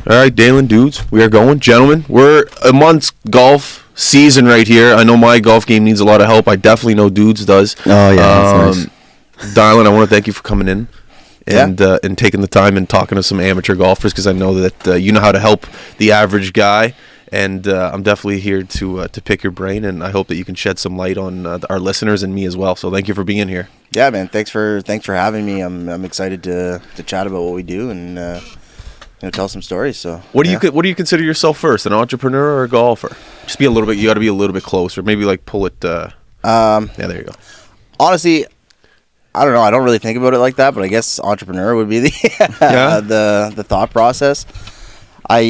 All right, Daylan dudes, we are going. Gentlemen, we're amongst golf season right here. I know my golf game needs a lot of help. I definitely know dudes does. Oh, yeah, that's nice. Daylan, I want to thank you for coming in and taking the time and talking to some amateur golfers, because I know that you know how to help the average guy. And I'm definitely here to pick your brain, and I hope that you can shed some light on our listeners and me as well. So thank you for being here. Yeah, man. Thanks for having me. I'm excited to chat about what we do and tell some stories. So what do you consider yourself first, an entrepreneur or a golfer? Just be a little bit. You got to be a little bit closer. Maybe like pull it. Yeah, there you go. Honestly, I don't know. I don't really think about it like that, but I guess entrepreneur would be the the thought process. I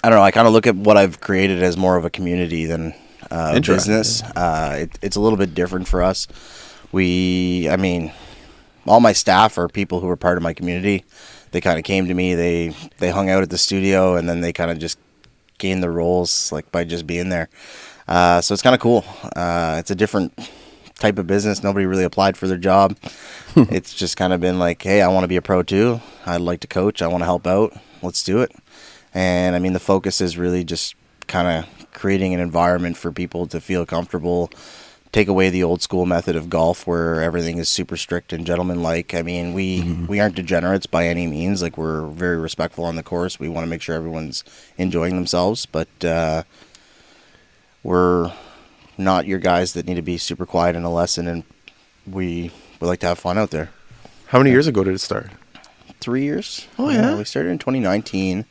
don't know. I kind of look at what I've created as more of a community than a business. It's a little bit different for us. All my staff are people who are part of my community. They kind of came to me. They hung out at the studio, and then they kind of just gained their roles like by just being there. So it's kind of cool. It's a different type of business. Nobody really applied for their job. It's just kind of been like, hey, I want to be a pro too. I'd like to coach. I want to help out. Let's do it. And the focus is really just kind of creating an environment for people to feel comfortable, take away the old school method of golf where everything is super strict and gentlemanlike. We aren't degenerates by any means. Like, we're very respectful on the course. We want to make sure everyone's enjoying themselves, but we're not your guys that need to be super quiet in a lesson, and we would like to have fun out there. How many years ago did it start? 3 years. Oh, yeah. We started in 2019.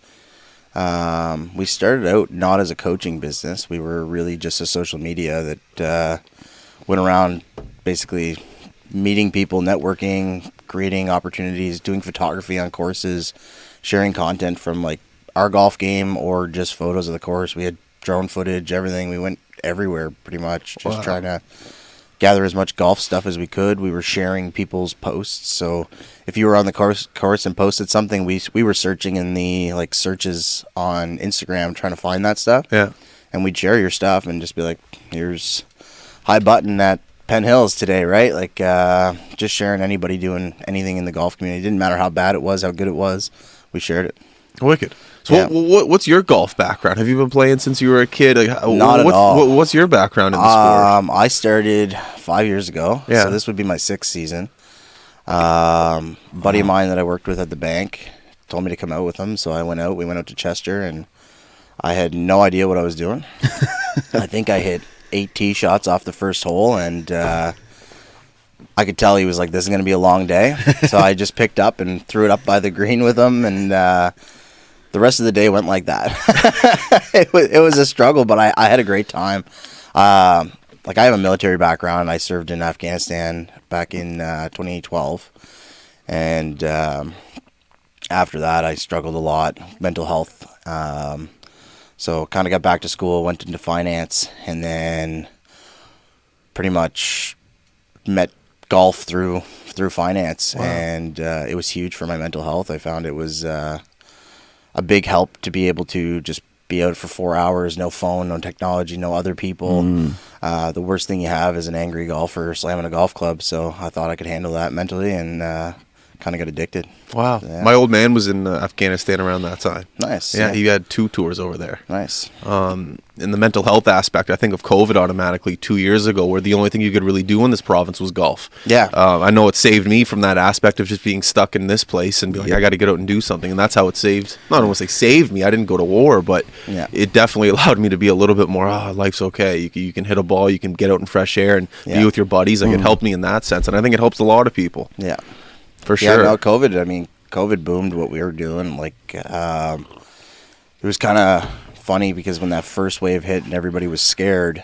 We started out not as a coaching business. We were really just a social media that went around basically meeting people, networking, creating opportunities, doing photography on courses, sharing content from like our golf game or just photos of the course. We had drone footage, everything. We went everywhere pretty much, just trying to gather as much golf stuff as we could. We were sharing people's posts. So if you were on the course and posted something, we were searching in the like searches on Instagram trying to find that stuff. Yeah. And we'd share your stuff and just be like, here's High Button at Penn Hills today, right? Like just sharing anybody doing anything in the golf community. It didn't matter how bad it was, how good it was. We shared it. Wicked. So what's your golf background? Have you been playing since you were a kid? Like, Not at all. What's your background in the sport? I started 5 years ago. Yeah. So this would be my 6th season. Buddy of mine that I worked with at the bank told me to come out with him. So I went out. We went out to Chester, and I had no idea what I was doing. I think I hit 8 tee shots off the first hole, and I could tell he was like, this is going to be a long day. So I just picked up and threw it up by the green with him, and the rest of the day went like that. It was a struggle, but I had a great time. I have a military background. I served in Afghanistan back in 2012. And after that, I struggled a lot, mental health. So kind of got back to school, went into finance, and then pretty much met golf through finance. Wow. And it was huge for my mental health. I found it was a big help to be able to just be out for 4 hours, no phone, no technology, no other people. The worst thing you have is an angry golfer slamming a golf club. So I thought I could handle that mentally, and kind of got addicted. Wow. Yeah. My old man was in Afghanistan around that time. Nice. Yeah, he had 2 tours over there. Nice. In the mental health aspect, I think of COVID automatically 2 years ago, where the only thing you could really do in this province was golf. Yeah. I know it saved me from that aspect of just being stuck in this place and be like, I got to get out and do something. And that's how it saved. I don't want to say saved me. I didn't go to war, but it definitely allowed me to be a little bit more, life's okay. You can hit a ball, you can get out in fresh air and be with your buddies. Like, it helped me in that sense. And I think it helps a lot of people. Yeah. For sure. Yeah, no, COVID boomed what we were doing. Like, it was kind of funny because when that first wave hit and everybody was scared,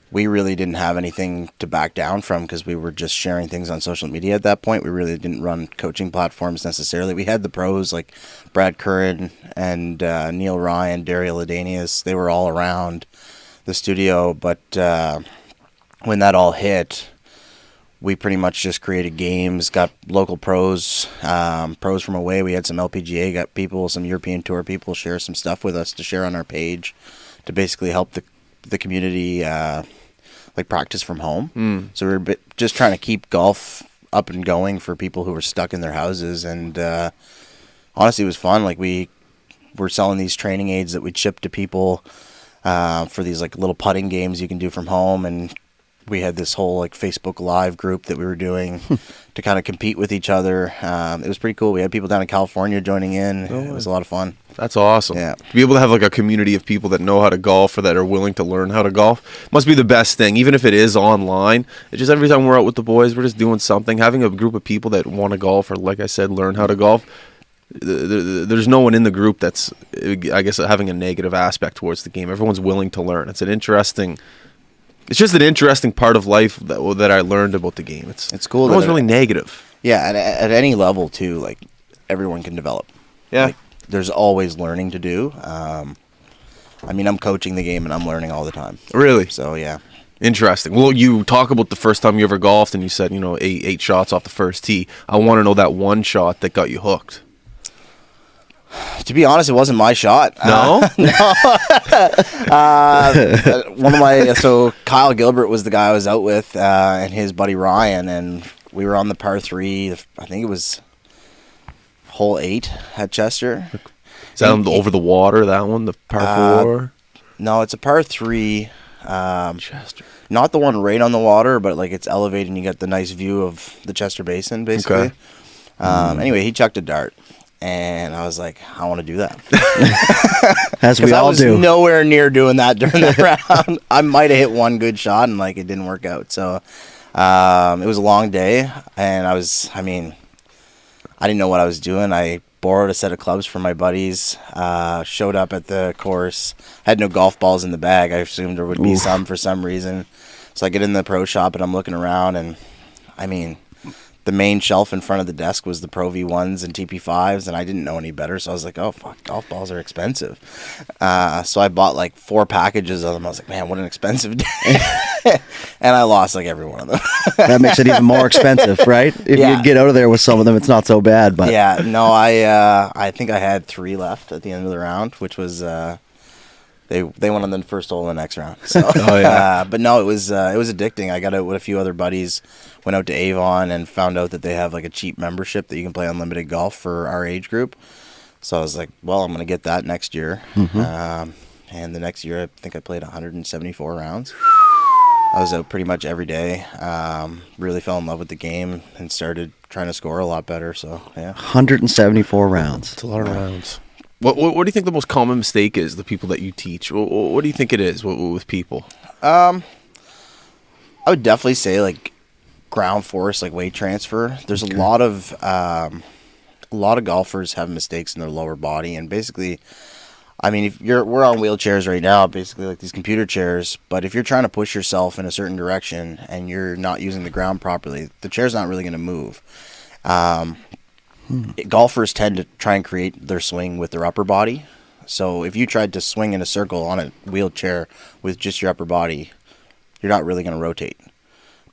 we really didn't have anything to back down from because we were just sharing things on social media at that point. We really didn't run coaching platforms necessarily. We had the pros like Brad Curran and Neil Ryan, Daryl Ladanius. They were all around the studio. But when that all hit, we pretty much just created games, got local pros, pros from away. We had some LPGA, got people, some European Tour people share some stuff with us to share on our page to basically help the community like practice from home. So we were just trying to keep golf up and going for people who were stuck in their houses. And honestly, it was fun. Like, we were selling these training aids that we'd ship to people for these like little putting games you can do from home, and we had this whole like Facebook Live group that we were doing to kind of compete with each other. It was pretty cool. We had people down in California joining in. It was a lot of fun. That's awesome. Yeah. To be able to have like a community of people that know how to golf or that are willing to learn how to golf must be the best thing, even if it is online. It's just every time we're out with the boys, we're just doing something. Having a group of people that want to golf or, like I said, learn how to golf, there's no one in the group that's, I guess, having a negative aspect towards the game. Everyone's willing to learn. It's just an interesting part of life that I learned about the game. It's cool. No one's really negative. Yeah, at any level too. Like, everyone can develop. Yeah. Like, there's always learning to do. I mean, I'm coaching the game and I'm learning all the time. Really? So yeah. Interesting. Well, you talk about the first time you ever golfed, and you said, eight shots off the first tee. I want to know that one shot that got you hooked. To be honest, it wasn't my shot. No? So Kyle Gilbert was the guy I was out with, and his buddy Ryan, and we were on the par 3. I think it was hole 8 at Chester. Is that over the water, that one, the par 4? No, it's a par 3. Chester. Not the one right on the water, but like it's elevated and you get the nice view of the Chester Basin, basically. Okay. Anyway, he chucked a dart. And I was like, I want to do that. As we all do. I was nowhere near doing that during the round. I might have hit one good shot and like it didn't work out. So it was a long day, and I didn't know what I was doing. I borrowed a set of clubs from my buddies, showed up at the course, had no golf balls in the bag. I assumed there would be some for some reason. So I get in the pro shop and I'm looking around, and the main shelf in front of the desk was the Pro V1s and TP5s, and I didn't know any better, so I was like, oh, fuck, golf balls are expensive. So I bought like 4 packages of them. I was like, man, what an expensive day. And I lost like every one of them. That makes it even more expensive, right? If you get out of there with some of them, it's not so bad. But yeah, no, I think I had 3 left at the end of the round, which was... They went on the first hole in the next round. So, but no, it was addicting. I got out with a few other buddies, went out to Avon and found out that they have like a cheap membership that you can play unlimited golf for our age group. So I was like, well, I'm going to get that next year. Mm-hmm. And the next year, I think I played 174 rounds. I was out pretty much every day. Really fell in love with the game and started trying to score a lot better. So yeah, 174 rounds. That's a lot of rounds. What do you think the most common mistake is, the people that you teach? What do you think it is with people? I would definitely say like ground force, like weight transfer. There's a lot of golfers have mistakes in their lower body, and basically, if we're on wheelchairs right now, basically like these computer chairs, but if you're trying to push yourself in a certain direction and you're not using the ground properly, the chair's not really going to move. Golfers tend to try and create their swing with their upper body. So if you tried to swing in a circle on a wheelchair with just your upper body, you're not really going to rotate.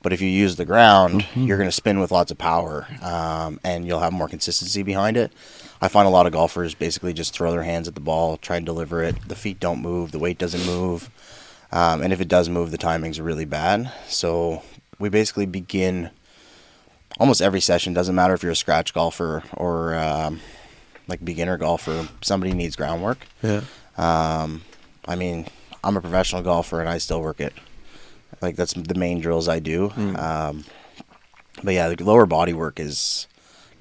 But if you use the ground, you're going to spin with lots of power, and you'll have more consistency behind it. I find a lot of golfers basically just throw their hands at the ball, try and deliver it. The feet don't move, the weight doesn't move. And if it does move, the timing's really bad. So we basically begin... almost every session, doesn't matter if you're a scratch golfer or like beginner golfer, somebody needs groundwork. Yeah. I'm a professional golfer and I still work it. Like, that's the main drills I do. But yeah, the lower body work is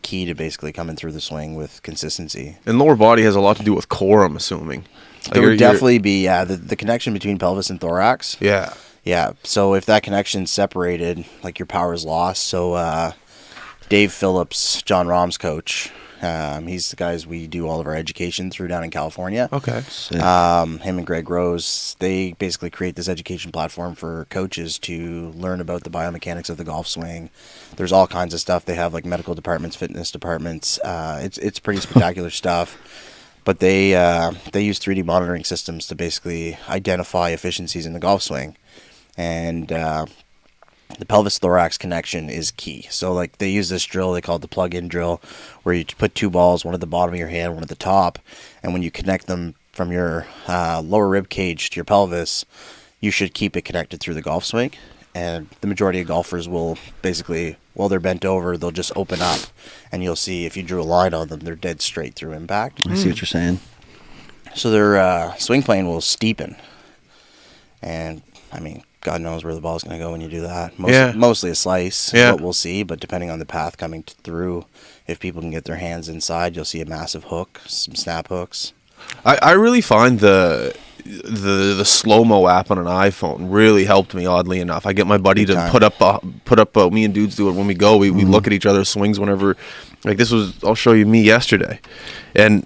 key to basically coming through the swing with consistency. And lower body has a lot to do with core, I'm assuming. There would definitely be, the connection between pelvis and thorax. Yeah. Yeah. So if that connection's separated, like, your power is lost. So Dave Phillips, John Rahm's coach, he's the guys we do all of our education through down in California. Okay. Him and Greg Rose, they basically create this education platform for coaches to learn about the biomechanics of the golf swing. There's all kinds of stuff. They have like medical departments, fitness departments. It's pretty spectacular stuff. But they use 3D monitoring systems to basically identify efficiencies in the golf swing. And the pelvis-thorax connection is key. So, like, they use this drill, they call it the plug-in drill, where you put 2 balls, one at the bottom of your hand, one at the top, and when you connect them from your lower rib cage to your pelvis, you should keep it connected through the golf swing. and the majority of golfers will basically, while they're bent over, they'll just open up, and you'll see if you drew a line on them, they're dead straight through impact. I see what you're saying. So their swing plane will steepen, and I mean, God knows where the ball's going to go when you do that. Mostly a slice is what we'll see, but depending on the path coming through, if people can get their hands inside, you'll see a massive hook, some snap hooks. I really find the slow-mo app on an iPhone really helped me, oddly enough. I get my buddy to put up me and dudes do it when we go. We look at each other's swings whenever, like I'll show you me yesterday. And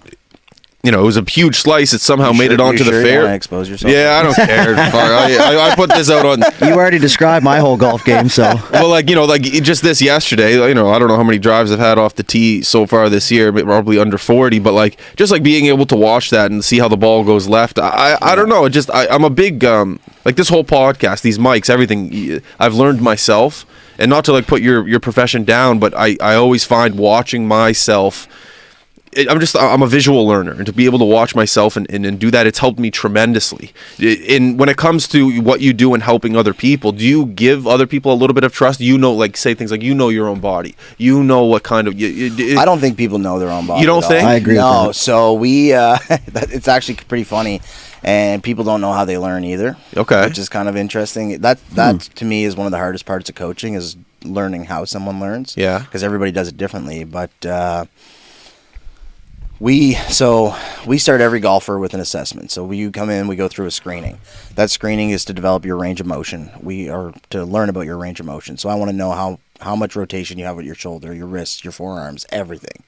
you know, it was a huge slice. It somehow made it onto the fair. You expose yourself? Yeah, I don't care. I put this out on. You already described my whole golf game, so. Well, like, you know, like just this yesterday, you know, I don't know how many drives I've had off the tee so far this year, but probably under 40. But like, just like being able to watch that and see how the ball goes left. I don't know. I'm a big like this whole podcast, these mics, everything. I've learned myself, and not to like put your profession down, but I always find watching myself. I'm a visual learner, and to be able to watch myself and do that, it's helped me tremendously. When it comes to what you do and helping other people, do you give other people a little bit of trust? You know, like say things like, you know your own body. You know what kind of... I don't think people know their own body. You don't think? I agree with that. No, so we... it's actually pretty funny, and people don't know how they learn either. Okay. Which is kind of interesting. That to me is one of the hardest parts of coaching, is learning how someone learns. Yeah. Because everybody does it differently, but... We start every golfer with an assessment. So you come in, we go through a screening. That screening is to develop your range of motion. We are to learn about your range of motion. So I want to know how much rotation you have with your shoulder, your wrists, your forearms, everything.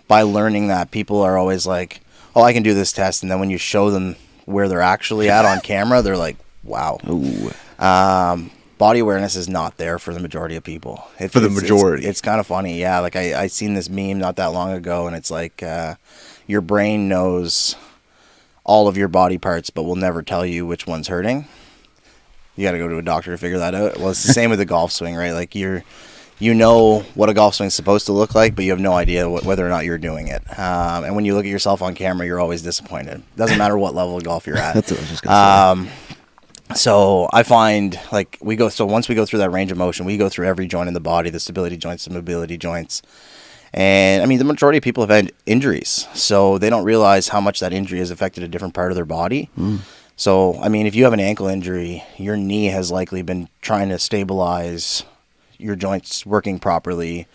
By learning that, people are always like, oh, I can do this test. And then when you show them where they're actually at on camera, they're like, wow. Ooh. Body awareness is not there for the majority of people. It's kind of funny. Yeah, like I seen this meme not that long ago, and it's like your brain knows all of your body parts, but will never tell you which one's hurting. You got to go to a doctor to figure that out. Well, it's the same with the golf swing, right? Like you know what a golf swing's supposed to look like, but you have no idea whether or not you're doing it. And when you look at yourself on camera, you're always disappointed. Doesn't matter what level of golf you're at. That's what I was just gonna say. So I find, like, once we go through that range of motion, we go through every joint in the body, the stability joints, the mobility joints. And I mean, the majority of people have had injuries, so they don't realize how much that injury has affected a different part of their body. So, I mean, if you have an ankle injury, your knee has likely been trying to stabilize your joints working properly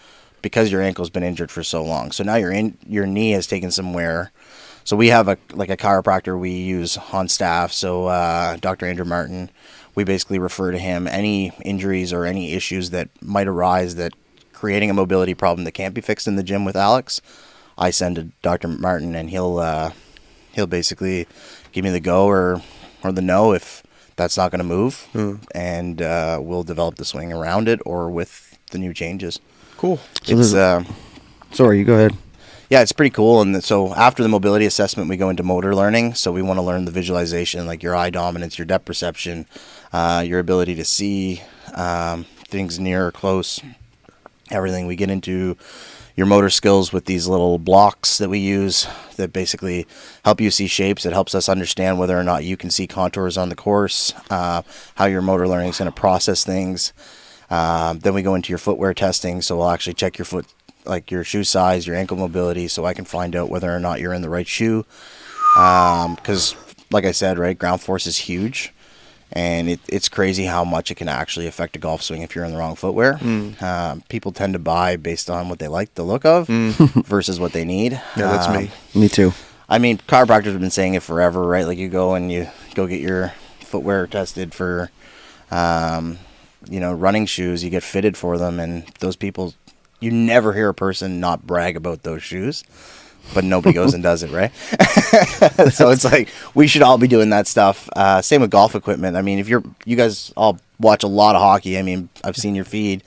because your ankle's been injured for so long. So now your knee has taken some wear. So we have a chiropractor we use on staff. So Dr. Andrew Martin, we basically refer to him. Any injuries or any issues that might arise that creating a mobility problem that can't be fixed in the gym with Alex, I send to Dr. Martin, and he'll basically give me the go or the no if that's not going to move, and we'll develop the swing around it or with the new changes. Cool. So sorry, you go ahead. Yeah, it's pretty cool. And so after the mobility assessment, we go into motor learning. So we want to learn the visualization, like your eye dominance, your depth perception, your ability to see things near or close, everything. We get into your motor skills with these little blocks that we use that basically help you see shapes. It helps us understand whether or not you can see contours on the course, how your motor learning is going to process things. Then we go into your footwear testing. So we'll actually check your foot, like your shoe size, your ankle mobility, so I can find out whether or not you're in the right shoe. Because, like I said, right, ground force is huge, and it's crazy how much it can actually affect a golf swing if you're in the wrong footwear. People tend to buy based on what they like the look of versus what they need. Yeah, that's me. Me too. I mean, chiropractors have been saying it forever, right? Like you go and you go get your footwear tested for, running shoes. You get fitted for them, and those people... You never hear a person not brag about those shoes, but nobody goes and does it, right? So it's like, we should all be doing that stuff. Same with golf equipment. I mean, you guys all watch a lot of hockey. I mean, I've seen your feed.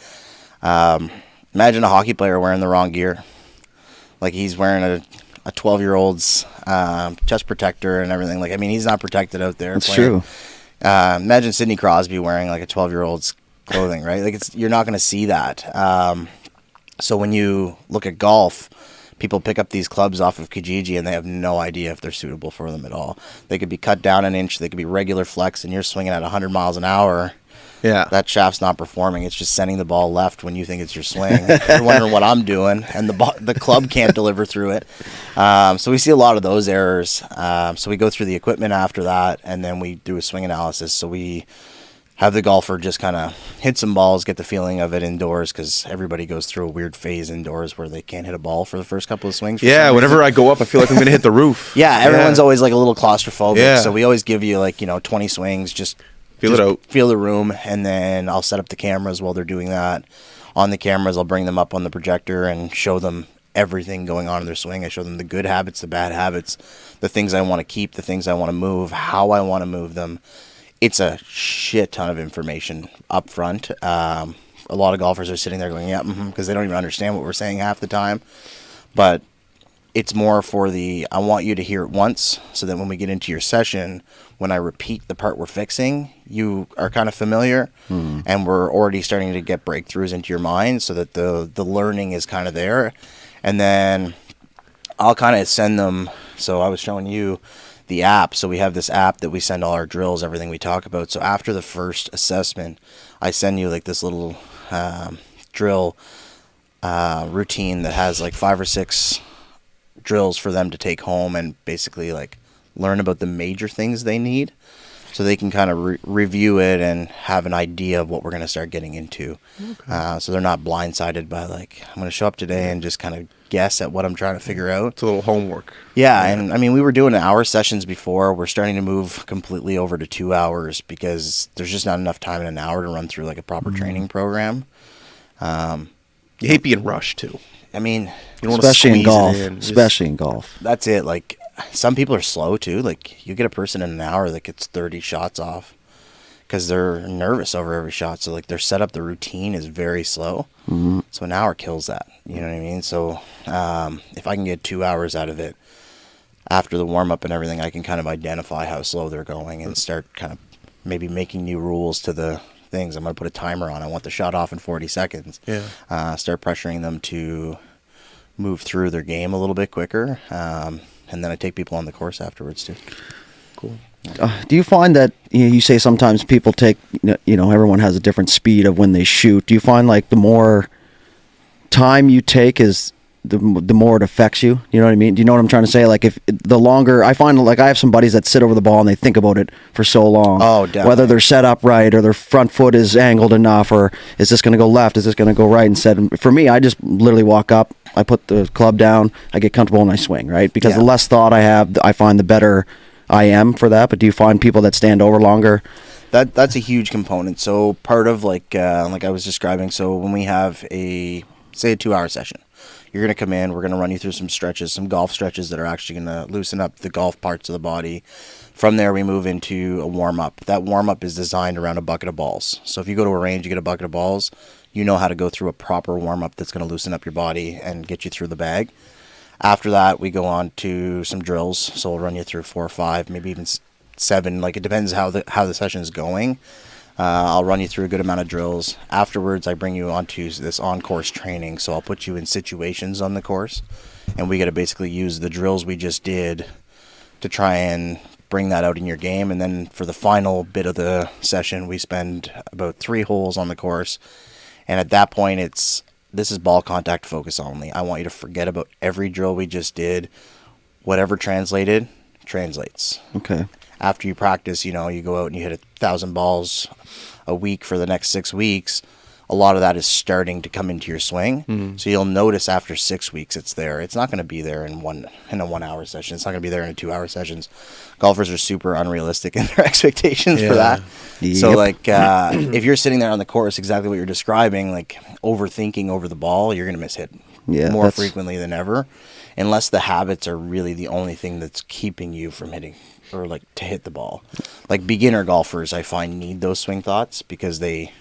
Imagine a hockey player wearing the wrong gear. Like he's wearing a 12-year-old's chest protector and everything. Like, I mean, he's not protected out there. That's true. Imagine Sidney Crosby wearing like a 12-year-old's clothing, right? Like you're not going to see that. So when you look at golf, people pick up these clubs off of Kijiji and they have no idea if they're suitable for them at all. They could be cut down an inch, they could be regular flex, and you're swinging at 100 miles an hour. Yeah, that shaft's not performing. It's just sending the ball left when you think it's your swing. You're wondering what I'm doing, and the club can't deliver through it. So we see a lot of those errors. So we go through the equipment after that, and then we do a swing analysis. So we have the golfer just kind of hit some balls, get the feeling of it indoors, because everybody goes through a weird phase indoors where they can't hit a ball for the first couple of swings. Yeah, whenever I go up, I feel like I'm going to hit the roof. Yeah, everyone's always like a little claustrophobic, so we always give you like 20 swings, just feel it out, feel the room, and then I'll set up the cameras while they're doing that. On the cameras, I'll bring them up on the projector and show them everything going on in their swing. I show them the good habits, the bad habits, the things I want to keep, the things I want to move, how I want to move them. It's a shit ton of information up front. A lot of golfers are sitting there going, yeah, because they don't even understand what we're saying half the time. But it's more for I want you to hear it once, so that when we get into your session, when I repeat the part we're fixing, you are kind of familiar, and we're already starting to get breakthroughs into your mind, so that the learning is kind of there. And then I'll kind of send them. So I was showing you the app. So we have this app that we send all our drills, everything we talk about. So after the first assessment, I send you like this little drill routine that has like 5 or 6 drills for them to take home and basically like learn about the major things they need, so they can kind of review it and have an idea of what we're going to start getting into. Okay. So they're not blindsided by like, I'm going to show up today and just kind of guess at what I'm trying to figure out. It's a little homework. Yeah, and I mean, we were doing hour sessions before. We're starting to move completely over to 2 hours, because there's just not enough time in an hour to run through like a proper training program. You hate being rushed too. I mean, you don't especially in golf. Especially in golf. That's it. Like, some people are slow too. Like, you get a person in an hour that gets 30 shots off because they're nervous over every shot. So like, their setup, the routine is very slow. Mm-hmm. So an hour kills that. You know what I mean? So if I can get 2 hours out of it after the warm up and everything, I can kind of identify how slow they're going and start kind of maybe making new rules to the things. I'm going to put a timer on. I want the shot off in 40 seconds. Yeah. Start pressuring them to move through their game a little bit quicker. And then I take people on the course afterwards too. Cool. Do you find that you say sometimes people take, everyone has a different speed of when they shoot. Do you find like the more time you take is the more it affects you? You know what I mean? Do you know what I'm trying to say? Like, if the longer, I find like I have some buddies that sit over the ball and they think about it for so long. Oh, definitely. Whether they're set up right or their front foot is angled enough, or is this going to go left? Is this going to go right? Instead, for me, I just literally walk up, I put the club down, I get comfortable and I swing, right? Because the less thought I have, I find the better I am for that. But do you find people that stand over longer? That's a huge component. So part of like I was describing, so when we have a 2-hour session, you're going to come in, we're going to run you through some stretches, some golf stretches that are actually going to loosen up the golf parts of the body. From there, we move into a warm-up. That warm-up is designed around a bucket of balls. So if you go to a range, you get a bucket of balls, you know how to go through a proper warm-up that's going to loosen up your body and get you through the bag. After that, we go on to some drills. So we'll run you through 4 or 5, maybe even 7. Like, it depends how the session is going. I'll run you through a good amount of drills. Afterwards, I bring you onto this on-course training. So I'll put you in situations on the course, and we got to basically use the drills we just did to try and bring that out in your game. And then for the final bit of the session, we spend about 3 holes on the course. And at that point, this is ball contact focus only. I want you to forget about every drill we just did. Whatever translated, translates. Okay. After you practice, you go out and you hit 1,000 balls a week for the next 6 weeks. A lot of that is starting to come into your swing. Mm-hmm. So you'll notice after 6 weeks it's there. It's not going to be there in a 1 hour session. It's not going to be there in a 2 hour sessions. Golfers are super unrealistic in their expectations for that. Yep. So like if you're sitting there on the course, exactly what you're describing, like overthinking over the ball, you're going to miss hit more frequently than ever, unless the habits are really the only thing that's keeping you from hitting or like to hit the ball. Like beginner golfers, I find, need those swing thoughts because they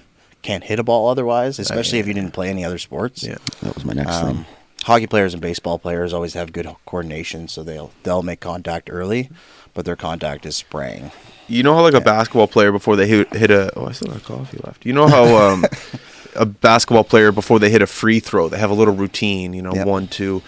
can't hit a ball otherwise, especially if you didn't play any other sports. Yeah, that was my next thing. Hockey players and baseball players always have good coordination, so they'll make contact early, but their contact is spraying. You know how like a basketball player before they hit a I still got coffee left. You know how a basketball player, before they hit a free throw, they have a little routine, 1, 2,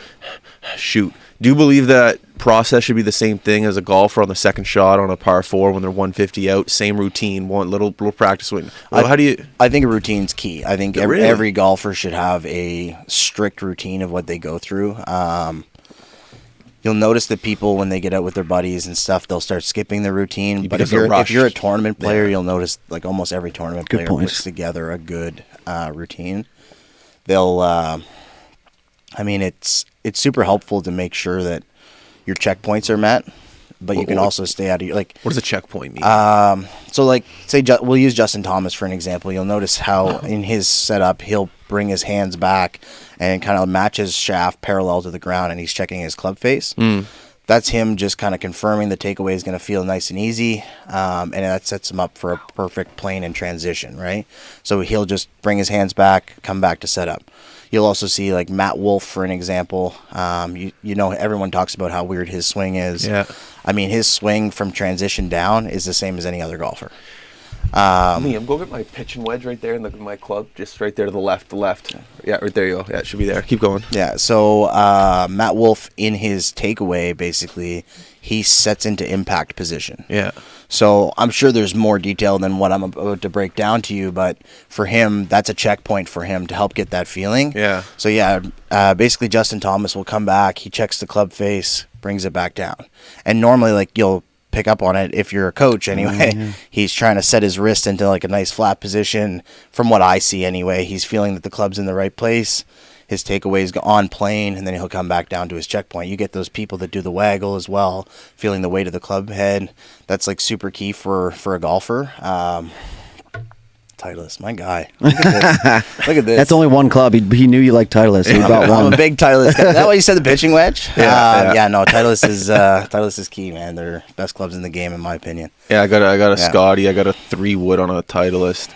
shoot. Do you believe that process should be the same thing as a golfer on the second shot on a par 4 when they're 150 out? Same routine, one little practice swing. Well, how do you? I think a routine's key. I think every golfer should have a strict routine of what they go through. You'll notice that people, when they get out with their buddies and stuff, they'll start skipping the routine. But if you're a tournament player, you'll notice like almost every tournament player puts together a good routine. They'll, it's super helpful to make sure that your checkpoints are met, but you can also stay out of your, like. What does a checkpoint mean? So like, say we'll use Justin Thomas for an example. You'll notice how in his setup he'll bring his hands back and kind of match his shaft parallel to the ground, and he's checking his club face. That's him just kind of confirming the takeaway is going to feel nice and easy, and that sets him up for a perfect plane and transition, right? So he'll just bring his hands back, come back to setup. You'll also see like Matt Wolff, for an example. Everyone talks about how weird his swing is. Yeah. I mean, his swing from transition down is the same as any other golfer. I'm going to get my pitching wedge right there in my club, just right there to the left. Yeah, right there you go. Yeah, it should be there. Keep going. Yeah, so Matt Wolff, in his takeaway, basically, he sets into impact position. Yeah. So I'm sure there's more detail than what I'm about to break down to you, but for him, that's a checkpoint for him to help get that feeling. Yeah. So basically Justin Thomas will come back, he checks the club face, brings it back down. And normally, like, you'll pick up on it if you're a coach anyway. Mm-hmm. He's trying to set his wrist into like a nice flat position. From what I see anyway, he's feeling that the club's in the right place. His takeaway's on plane, and then he'll come back down to his checkpoint. You get those people that do the waggle as well, feeling the weight of the club head. That's like super key for a golfer. Titleist, my guy. Look at this. That's only one club. He knew you liked Titleist, so he got one. I'm a big Titleist guy. Is that why you said the pitching wedge? Yeah. No, Titleist is key, man. They're best clubs in the game, in my opinion. Yeah, I got a Scotty. I got a 3-wood on a Titleist.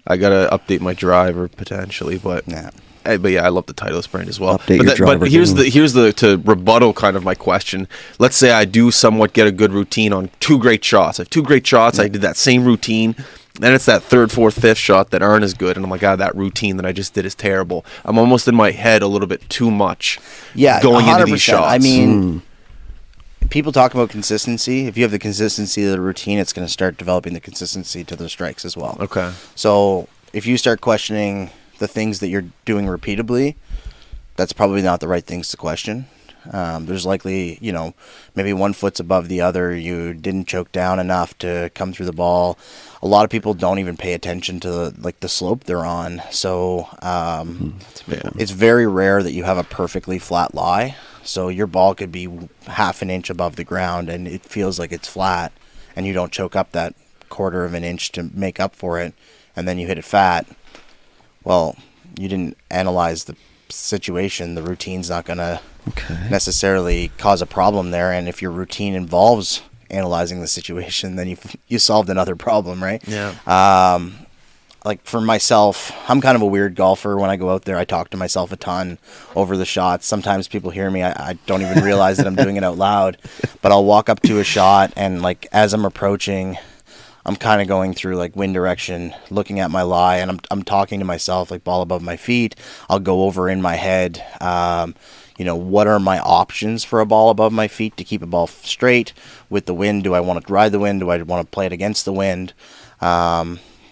I got to update my driver potentially, but yeah. But yeah, I love the Titleist brand as well. But here's the to rebuttal kind of my question. Let's say I do somewhat get a good routine on 2 great shots. I have 2 great shots. I did that same routine. Then it's that 3rd, 4th, 5th shot that aren't as good, and I'm like, that routine that I just did is terrible. I'm almost in my head a little bit too much. Yeah, going 100%. into these shots. I mean, people talk about consistency. If you have the consistency of the routine, it's going to start developing the consistency to the strikes as well. Okay. So if you start questioning the things that you're doing repeatably, that's probably not the right things to question. There's likely, maybe one foot's above the other. You didn't choke down enough to come through the ball. A lot of people don't even pay attention to the slope they're on. So it's very rare that you have a perfectly flat lie. So your ball could be half an inch above the ground and it feels like it's flat, and you don't choke up that 1/4 of an inch to make up for it, and then you hit it fat. Well, you didn't analyze the situation. The routine's not going to necessarily cause a problem there, and if your routine involves analyzing the situation, then you solved another problem, right? Yeah. Like for myself, I'm kind of a weird golfer. When I go out there, I talk to myself a ton over the shots. Sometimes people hear me. I don't even realize that I'm doing it out loud, but I'll walk up to a shot, and like as I'm approaching, I'm kind of going through like wind direction, looking at my lie, and I'm talking to myself like ball above my feet. I'll go over in my head, what are my options for a ball above my feet to keep a ball straight with the wind? Do I want to ride the wind? Do I want to play it against the wind?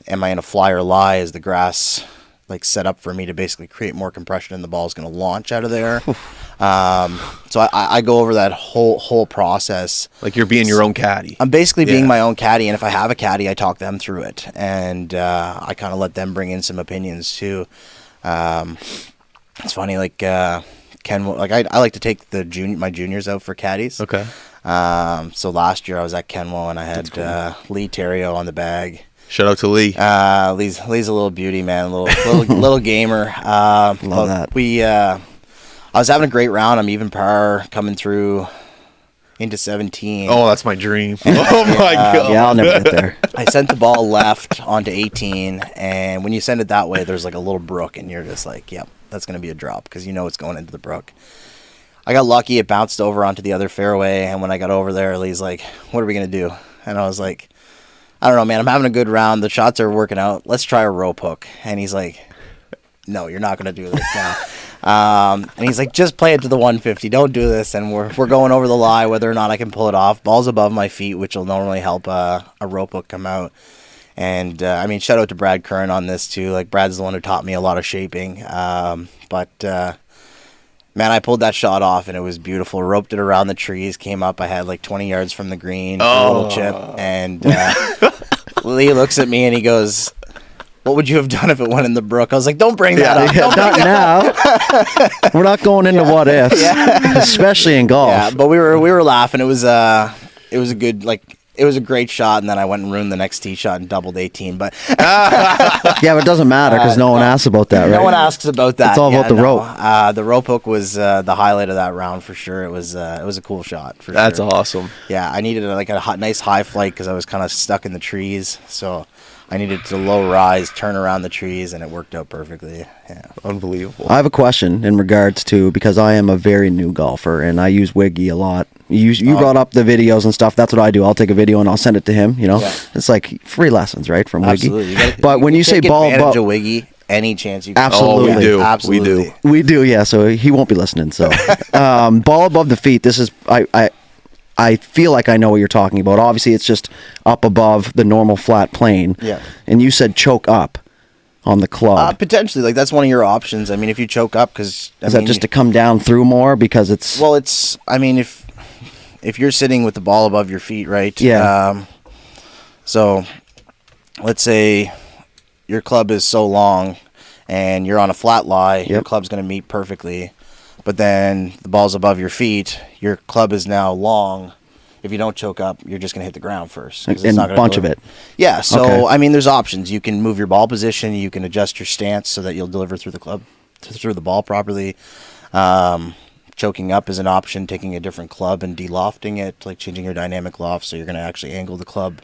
Am I in a fly or lie? Is the grass like set up for me to basically create more compression and the ball is going to launch out of there? So I go over that whole process. Like you're being your own caddy. I'm basically being my own caddy, and if I have a caddy, I talk them through it, and I kind of let them bring in some opinions too. It's funny, like Ken, like I like to take my juniors out for caddies. Okay. So last year I was at Kenwo and I had Lee Terrio on the bag. Shout out to Lee. Lee's a little beauty, man, little gamer. Love that. I was having a great round. I'm even par coming through into 17. Oh, that's my dream. Oh my god. Yeah, I'll never get there. I sent the ball left onto 18, and when you send it that way, there's like a little brook, and you're just like, yep, that's going to be a drop because you know it's going into the brook. I got lucky. It bounced over onto the other fairway, and when I got over there, Lee's like, what are we going to do? And I was like, I don't know, man. I'm having a good round. The shots are working out. Let's try a rope hook. And he's like, no, you're not going to do this now. And he's like, just play it to the 150. Don't do this. And we're going over the lie, whether or not I can pull it off. Ball's above my feet, which will normally help a rope hook come out. And, I mean, shout out to Brad Curran on this, too. Like, Brad's the one who taught me a lot of shaping. Man, I pulled that shot off, and it was beautiful. Roped it around the trees, came up. I had like 20 yards from the green, a little chip. And Lee looks at me, and he goes, what would you have done if it went in the brook? I was like, don't bring that up. Not now. We're not going into what ifs, especially in golf. Yeah, but we were laughing. It was a good, like, it was a great shot, and then I went and ruined the next tee shot and doubled 18. But yeah, but it doesn't matter because no one asks about that, right? No one asks about that. It's all about the rope. The rope hook was the highlight of that round for sure. It was a cool shot. For That's sure. awesome. Yeah, I needed a nice high flight because I was kind of stuck in the trees, so I needed to low rise, turn around the trees, and it worked out perfectly. Yeah, unbelievable. I have a question in regards to, because I am a very new golfer and I use Wiggy a lot. You brought up the videos and stuff. That's what I do. I'll take a video and I'll send it to him. It's like free lessons, right, from Wiggy. Absolutely. But when you say ball above Wiggy, any chance you can. Absolutely. Oh, we do. Absolutely. We do. Yeah. So he won't be listening. So ball above the feet. This is I feel like I know what you're talking about. Obviously, it's just up above the normal flat plane. Yeah. And you said choke up on the club. Potentially, like that's one of your options. I mean, if you choke up, because is that just to come down through more because it's? Well, it's. I mean, if you're sitting with the ball above your feet, right? Yeah. So, let's say your club is so long, and you're on a flat lie. Yep. Your club's going to meet perfectly. But then the ball's above your feet, your club is now long. If you don't choke up, you're just going to hit the ground first. And a bunch of it. Yeah, so, okay. I mean, there's options. You can move your ball position. You can adjust your stance so that you'll deliver through the ball properly. Choking up is an option, taking a different club and de-lofting it, like changing your dynamic loft, so you're going to actually angle the club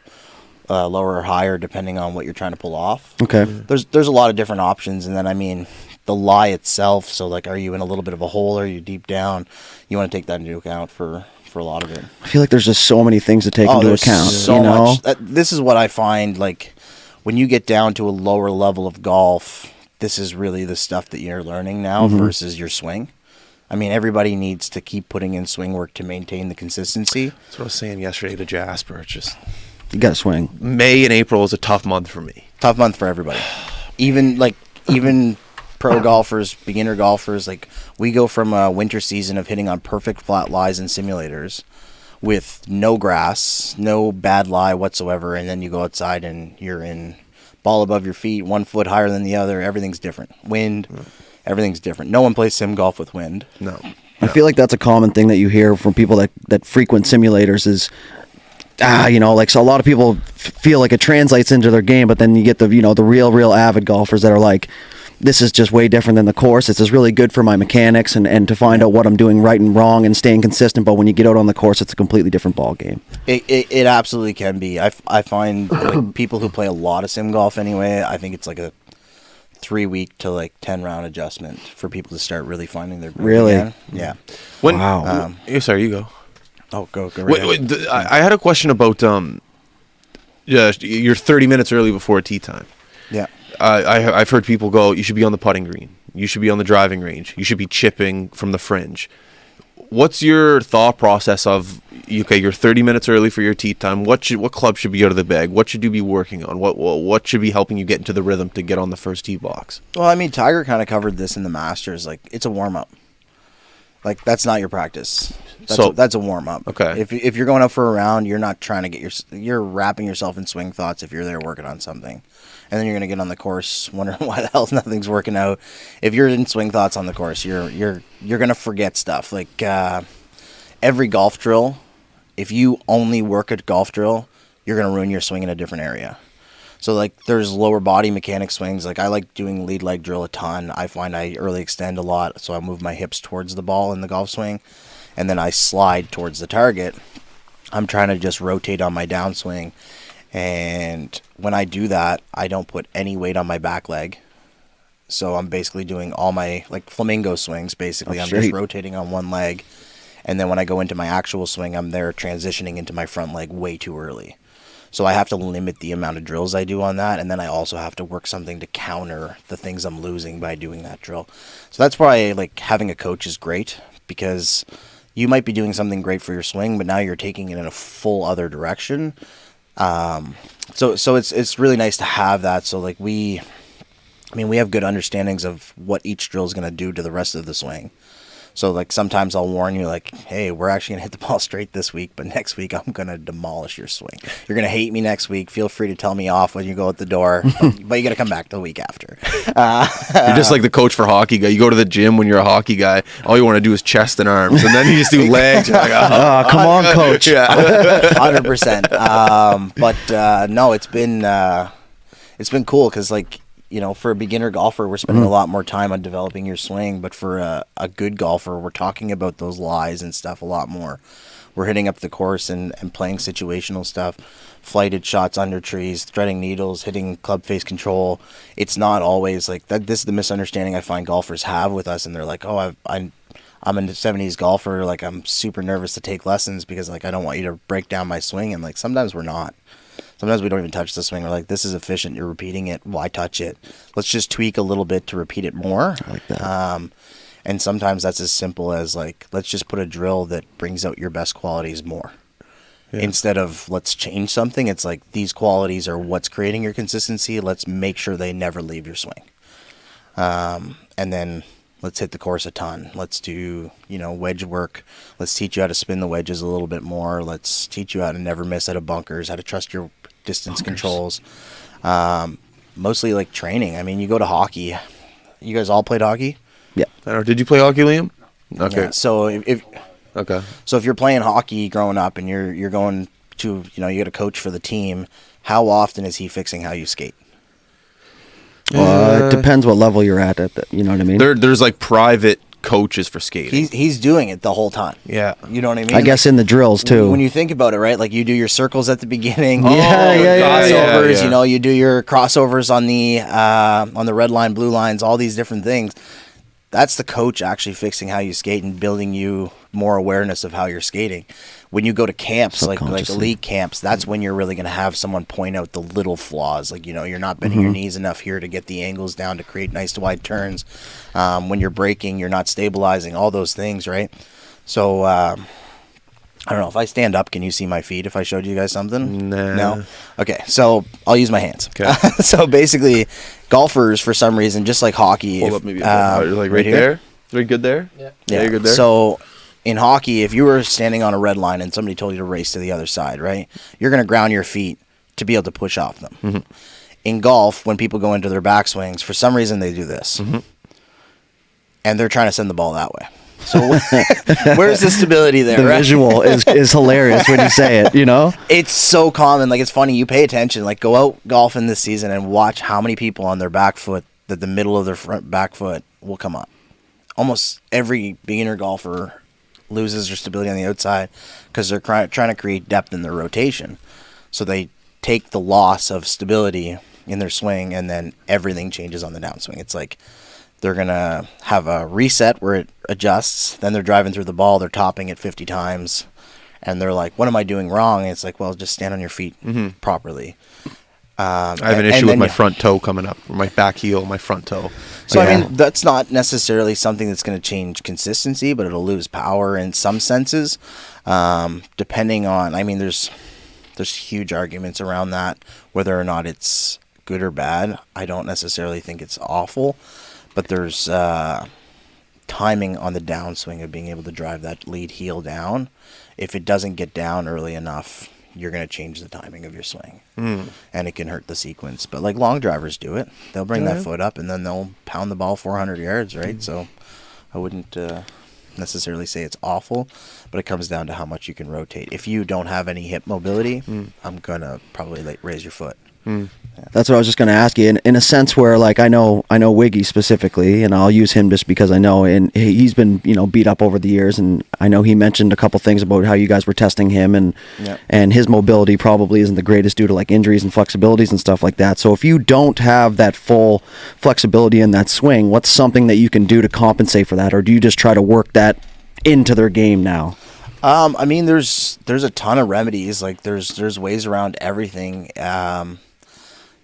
lower or higher depending on what you're trying to pull off. Okay. There's a lot of different options, and then, I mean, the lie itself, so like, are you in a little bit of a hole, or are you deep down? You want to take that into account for a lot of it. I feel like there's just so many things to take into account. So much. This is what I find, like, when you get down to a lower level of golf, this is really the stuff that you're learning now versus your swing. I mean, everybody needs to keep putting in swing work to maintain the consistency. That's what I was saying yesterday to Jasper. It's just, you got to swing. May and April is a tough month for me. Tough month for everybody. Even pro golfers, beginner golfers, like, we go from a winter season of hitting on perfect flat lies in simulators with no grass, no bad lie whatsoever, and then you go outside and you're in ball above your feet, 1 foot higher than the other. Everything's different. Wind, everything's different. No one plays sim golf with wind. No. I feel like that's a common thing that you hear from people that frequent simulators is, so a lot of people feel like it translates into their game, but then you get the real avid golfers that are like, this is just way different than the course. This is really good for my mechanics and to find out what I'm doing right and wrong and staying consistent. But when you get out on the course, it's a completely different ball game. It absolutely can be. I find like, people who play a lot of sim golf anyway, I think it's like a 3-week to 10 round adjustment for people to start really finding their groove. Really? Again. Yeah. Wow. Sorry, you go. Oh, go right ahead. I had a question about you're 30 minutes early before tee time. Yeah. I've heard people go, you should be on the putting green. You should be on the driving range. You should be chipping from the fringe. What's your thought process of, okay, you're 30 minutes early for your tee time. What club should be out of the bag? What should you be working on? What should be helping you get into the rhythm to get on the first tee box? Well, I mean, Tiger kind of covered this in the Masters. Like, it's a warm-up. Like, that's not your practice. That's a warm-up. Okay. If you're going out for a round, you're not trying to you're wrapping yourself in swing thoughts if you're there working on something. And then you're going to get on the course wondering why the hell nothing's working out. If you're in swing thoughts on the course, you're going to forget stuff. Like, every golf drill, if you only work at golf drill, you're going to ruin your swing in a different area. So, like, there's lower body mechanic swings. Like, I like doing lead leg drill a ton. I find I early extend a lot, so I move my hips towards the ball in the golf swing, and then I slide towards the target. I'm trying to just rotate on my downswing, and when I do that, I don't put any weight on my back leg. So I'm basically doing all my, like, flamingo swings, basically. I'm just rotating on one leg, and then when I go into my actual swing, I'm there transitioning into my front leg way too early. So I have to limit the amount of drills I do on that, and then I also have to work something to counter the things I'm losing by doing that drill. So that's why like having a coach is great, because you might be doing something great for your swing, but now you're taking it in a full other direction. So it's really nice to have that. So like we have good understandings of what each drill is going to do to the rest of the swing. So like sometimes I'll warn you like, hey, we're actually going to hit the ball straight this week, but next week I'm going to demolish your swing. You're going to hate me next week. Feel free to tell me off when you go out the door, but you got to come back the week after. You're just like the coach for hockey guy. You go to the gym when you're a hockey guy, all you want to do is chest and arms, and then you just do legs. You're like, come on, coach. Yeah. 100%. But no, it's been cool because like, you know, for a beginner golfer, we're spending a lot more time on developing your swing. But for a good golfer, we're talking about those lies and stuff a lot more. We're hitting up the course and playing situational stuff, flighted shots under trees, threading needles, hitting club face control. It's not always like that. This is the misunderstanding I find golfers have with us, and they're like, "Oh, I'm a 70s golfer. Like I'm super nervous to take lessons because like I don't want you to break down my swing." And like sometimes we're not. Sometimes we don't even touch the swing. We're like, this is efficient. You're repeating it. Why touch it? Let's just tweak a little bit to repeat it more. I like that. And sometimes that's as simple as like, let's just put a drill that brings out your best qualities more. Yeah. Instead of let's change something, it's like these qualities are what's creating your consistency. Let's make sure they never leave your swing. And then let's hit the course a ton. Let's do, wedge work. Let's teach you how to spin the wedges a little bit more. Let's teach you how to never miss out of bunkers, how to trust your distance controls. Mostly like training. I mean, you go to hockey. You guys all played hockey? Yeah. Did you play hockey, Liam? Okay. Yeah, so if you're playing hockey growing up and you're going to, you get a coach for the team, how often is he fixing how you skate? It depends what level you're at you know what I mean? There's like private coaches for skating. He's doing it the whole time. Yeah. You know what I mean? I guess in the drills too. When you think about it, right? Like you do your circles at the beginning. Crossovers, yeah. You do your crossovers on the red line, blue lines, all these different things. That's the coach actually fixing how you skate and building you more awareness of how you're skating. When you go to camps, like elite camps, that's when you're really going to have someone point out the little flaws. Like, you're not bending your knees enough here to get the angles down to create nice wide turns. When you're braking, you're not stabilizing, all those things, right? So, I don't know. If I stand up, can you see my feet if I showed you guys something? Nah. No? Okay, so I'll use my hands. Okay. So basically, golfers, for some reason, just like hockey. Hold up maybe. Like right there? Very good there? Yeah. You're good there? So in hockey, if you were standing on a red line and somebody told you to race to the other side, right? You're going to ground your feet to be able to push off them. Mm-hmm. In golf, when people go into their backswings, for some reason they do this. Mm-hmm. And they're trying to send the ball that way. So where's the stability there? The visual is hilarious when you say it, It's so common. Like, it's funny. You pay attention. Like, go out golfing this season and watch how many people on their back foot, that the middle of their front back foot will come up. Almost every beginner golfer loses their stability on the outside because they're trying to create depth in their rotation. So they take the loss of stability in their swing, and then everything changes on the downswing. It's like they're going to have a reset where it adjusts. Then they're driving through the ball. They're topping it 50 times. And they're like, what am I doing wrong? And it's like, well, just stand on your feet properly. I have an issue with my front toe coming up, or my back heel, my front toe. So, I mean, that's not necessarily something that's going to change consistency, but it'll lose power in some senses. Depending on, there's huge arguments around that, whether or not it's good or bad. I don't necessarily think it's awful. But there's timing on the downswing of being able to drive that lead heel down. If it doesn't get down early enough, you're going to change the timing of your swing. And it can hurt the sequence. But like long drivers do it. They'll bring that foot up and then they'll pound the ball 400 yards, right? So I wouldn't necessarily say it's awful, but it comes down to how much you can rotate. If you don't have any hip mobility, I'm going to probably raise your foot. That's what I was just going to ask you. In a sense where, like, I know Wiggy specifically, and I'll use him just because I know, and he's been, beat up over the years, and I know he mentioned a couple things about how you guys were testing him, and his mobility probably isn't the greatest due to, like, injuries and flexibilities and stuff like that. So if you don't have that full flexibility in that swing, what's something that you can do to compensate for that, or do you just try to work that into their game now? I mean, there's a ton of remedies. Like there's ways around everything. A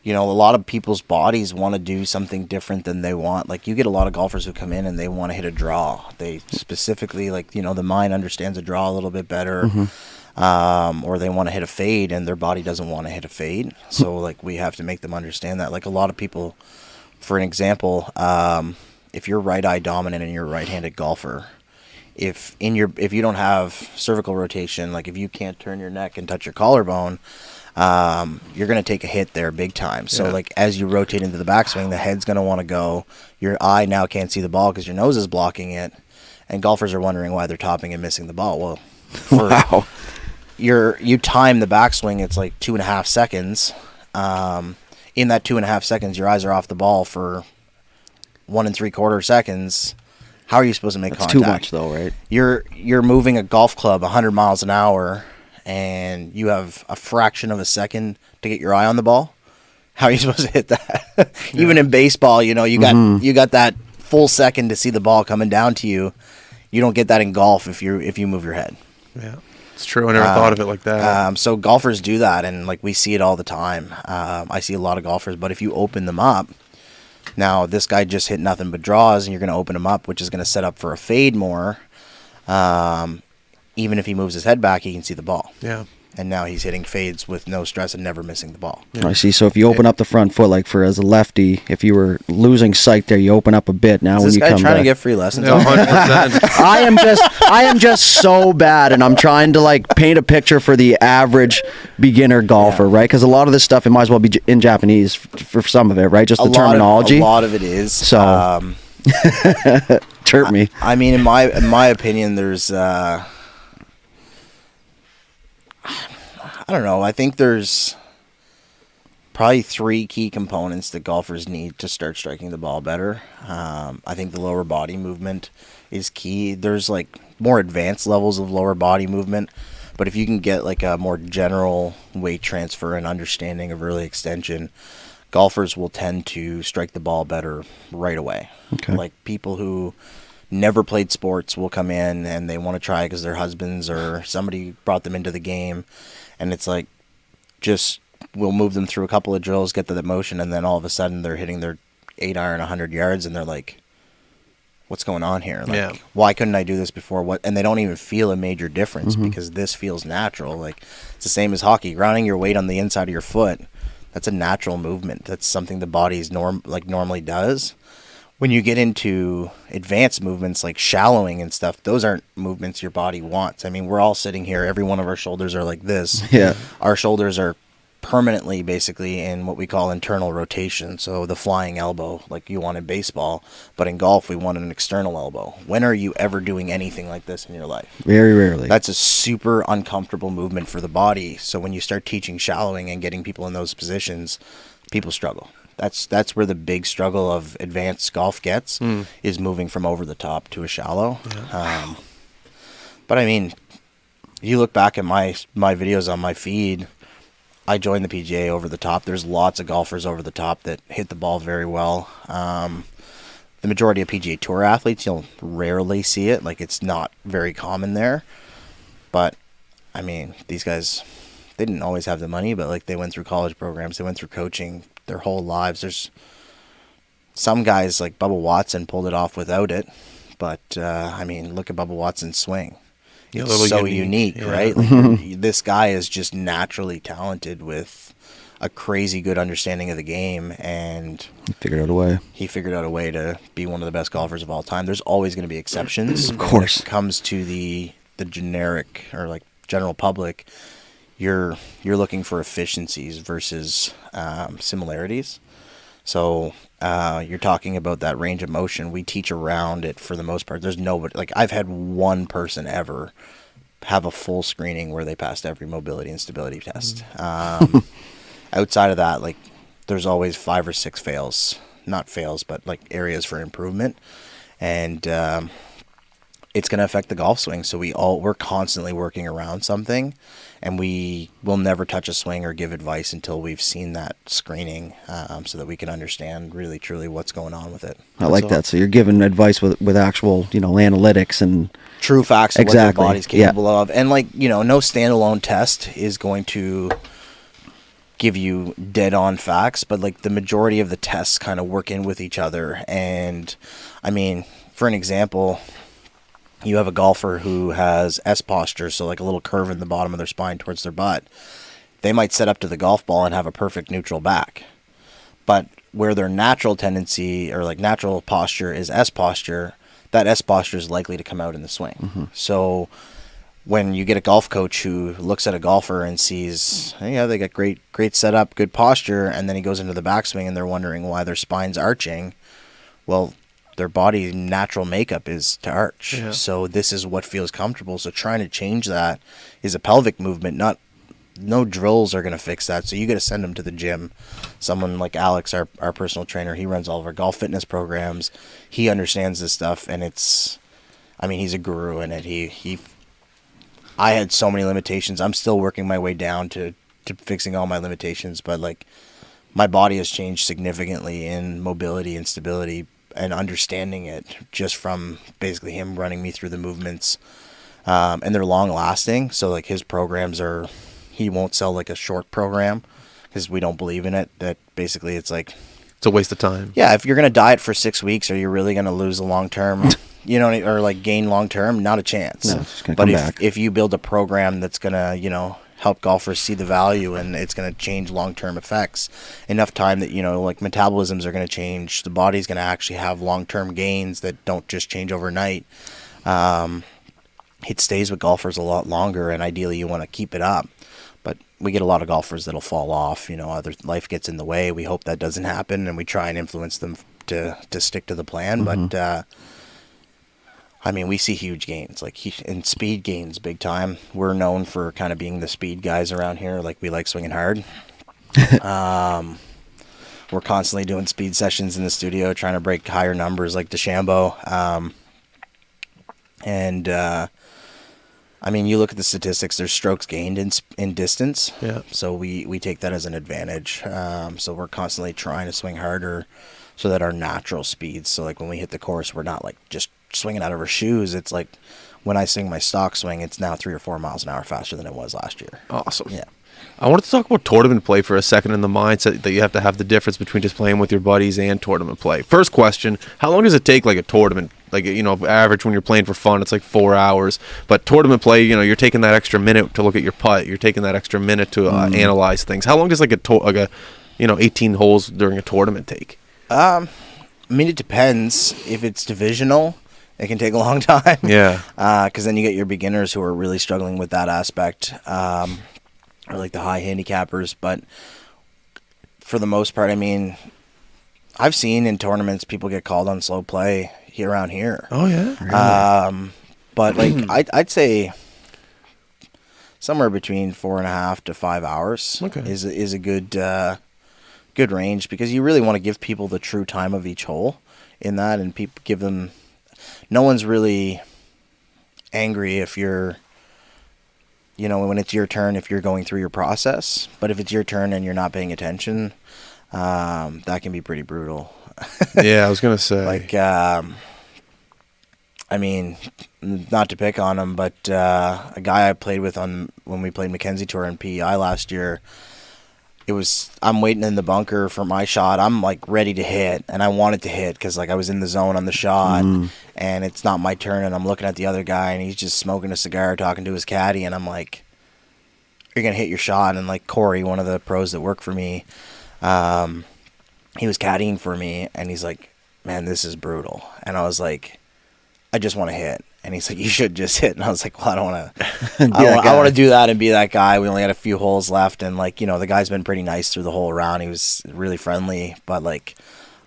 lot of people's bodies want to do something different than they want. Like you get a lot of golfers who come in and they want to hit a draw. They specifically the mind understands a draw a little bit better. Or they want to hit a fade and their body doesn't want to hit a fade. So like we have to make them understand that. Like a lot of people, for an example, if you're right eye dominant and you're a right-handed golfer, if you don't have cervical rotation, like if you can't turn your neck and touch your collarbone, you're going to take a hit there big time. So like as you rotate into the backswing, the head's going to want to go. Your eye now can't see the ball because your nose is blocking it, and golfers are wondering why they're topping and missing the ball. Well, Wow. You time the backswing, it's like 2.5 seconds. In that 2.5 seconds, your eyes are off the ball for 1 3/4 seconds. How are you supposed to make That's contact? too much, though, right? You're moving a golf club 100 miles an hour, and you have a fraction of a second to get your eye on the ball. How are you supposed to hit that? Even in baseball, you got that full second to see the ball coming down to you. You don't get that in golf if you move your head. Yeah, it's true. I never thought of it like that. So golfers do that, and like we see it all the time. I see a lot of golfers, but if you open them up, now this guy just hit nothing but draws, and you're going to open him up, which is going to set up for a fade more. Even if he moves his head back, he can see the ball. Yeah. And now he's hitting fades with no stress and never missing the ball. Yeah. I see. So if you open up the front foot, like as a lefty, if you were losing sight there, you open up a bit. Now Is when this you guy come trying back, to get free lessons? No, 100%. I am just so bad, and I'm trying to like paint a picture for the average beginner golfer, right? Because a lot of this stuff it might as well be in Japanese for some of it, right? Just the terminology. A lot of it is. So chirp me. I mean, in my opinion, there's. I don't know. I think there's probably 3 key components that golfers need to start striking the ball better. I think the lower body movement is key. There's like more advanced levels of lower body movement, but if you can get like a more general weight transfer and understanding of early extension, golfers will tend to strike the ball better right away. Okay. Like people who never played sports will come in and they want to try because their husbands or somebody brought them into the game. And it's like, we'll move them through a couple of drills, get to the motion, and then all of a sudden they're hitting their 8-iron 100 yards, and they're like, what's going on here? Like, why couldn't I do this before? And they don't even feel a major difference because this feels natural. Like, it's the same as hockey. Grounding your weight on the inside of your foot, that's a natural movement. That's something the body normally does. When you get into advanced movements like shallowing and stuff, those aren't movements your body wants. I mean, we're all sitting here. Every one of our shoulders are like this. Yeah. Our shoulders are permanently basically in what we call internal rotation. So the flying elbow, like you want in baseball, but in golf, we want an external elbow. When are you ever doing anything like this in your life? Very rarely. That's a super uncomfortable movement for the body. So when you start teaching shallowing and getting people in those positions, people struggle. That's where the big struggle of advanced golf gets, is moving from over the top to a shallow. Yeah. But I mean, you look back at my videos on my feed, I joined the PGA over the top. There's lots of golfers over the top that hit the ball very well. The majority of PGA Tour athletes, you'll rarely see it. Like, it's not very common there. But, I mean, these guys, they didn't always have the money, but, like, they went through college programs. They went through coaching their whole lives. There's some guys, like Bubba Watson, pulled it off without it. But, I mean, look at Bubba Watson's swing. It's so unique, yeah. Right? Like, this guy is just naturally talented with a crazy good understanding of the game, and he figured out a way. He figured out a way to be one of the best golfers of all time. There's always going to be exceptions. Of course. When it comes to the generic or like general public, you're looking for efficiencies versus similarities. So you're talking about that range of motion. We teach around it for the most part. There's nobody, like, I've had one person ever have a full screening where they passed every mobility and stability test. Outside of that, like, there's always 5 or 6 fails. Not fails, but like areas for improvement. And it's going to affect the golf swing. So we're constantly working around something, and we will never touch a swing or give advice until we've seen that screening, so that we can understand really truly what's going on with it. I like that. So you're giving advice with actual, analytics and true facts of exactly. what your body's capable of. And no standalone test is going to give you dead on facts, but the majority of the tests kind of work in with each other. And I mean, for an example, you have a golfer who has S posture, so a little curve in the bottom of their spine towards their butt. They might set up to the golf ball and have a perfect neutral back. But where their natural tendency or natural posture is S posture, that S posture is likely to come out in the swing. Mm-hmm. So when you get a golf coach who looks at a golfer and sees, they got great setup, good posture, and then he goes into the backswing and they're wondering why their spine's arching. Well, their body's natural makeup is to arch. Yeah. So this is what feels comfortable. So trying to change that is a pelvic movement. No drills are going to fix that. So you got to send them to the gym. Someone like Alex, our personal trainer, he runs all of our golf fitness programs. He understands this stuff, and he's a guru in it. I had so many limitations. I'm still working my way down to fixing all my limitations, but my body has changed significantly in mobility and stability and understanding it just from basically him running me through the movements. And they're long lasting. So his programs he won't sell a short program because we don't believe in it. That basically it's a waste of time. Yeah. If you're going to diet for 6 weeks, are you really going to lose the long term, or gain long term? Not a chance. No, it's gonna come back. If you build a program that's going to, help golfers see the value and it's going to change long-term effects, enough time that, metabolisms are going to change. The body's going to actually have long-term gains that don't just change overnight. It stays with golfers a lot longer, and ideally you want to keep it up. But we get a lot of golfers that'll fall off, other life gets in the way. We hope that doesn't happen, and we try and influence them to stick to the plan. Mm-hmm. But, we see huge gains, and speed gains big time. We're known for kind of being the speed guys around here. We like swinging hard. We're constantly doing speed sessions in the studio, trying to break higher numbers like DeChambeau. You look at the statistics, there's strokes gained in distance. Yeah. So we take that as an advantage. So we're constantly trying to swing harder so that our natural speeds, so when we hit the course, we're not just swinging out of our shoes. It's when I swing my stock swing, it's now 3 or 4 miles an hour faster than it was last year. Awesome. Yeah. I wanted to talk about tournament play for a second, and the mindset that you have to have the difference between just playing with your buddies and tournament play. First question, how long does it take a tournament? Average when you're playing for fun, it's 4 hours. But tournament play, you're taking that extra minute to look at your putt. You're taking that extra minute to analyze things. How long does 18 holes during a tournament take? It depends. If it's divisional, it can take a long time. Yeah. Because then you get your beginners who are really struggling with that aspect, or the high handicappers. But for the most part, I've seen in tournaments people get called on slow play around here. Oh yeah. Really? But I'd say somewhere between 4.5 to 5 hours. Okay. is a good range, because you really want to give people the true time of each hole in that, and people give them. No one's really angry if you're, when it's your turn, if you're going through your process. But if it's your turn and you're not paying attention, that can be pretty brutal. Yeah, I was gonna say. Not to pick on him, but a guy I played with when we played Mackenzie Tour in PEI last year. I'm waiting in the bunker for my shot. I'm ready to hit, and I wanted to hit because I was in the zone on the shot, and it's not my turn, and I'm looking at the other guy, and he's just smoking a cigar, talking to his caddy, and I'm like, "You're gonna hit your shot." And Corey, one of the pros that work for me, he was caddying for me, and he's like, "Man, this is brutal," and I was like, "I just want to hit." And he's like, "You should just hit." And I was like, "Well, I don't want to. I want to do that and be that guy." We only had a few holes left, and the guy's been pretty nice through the whole round. He was really friendly, but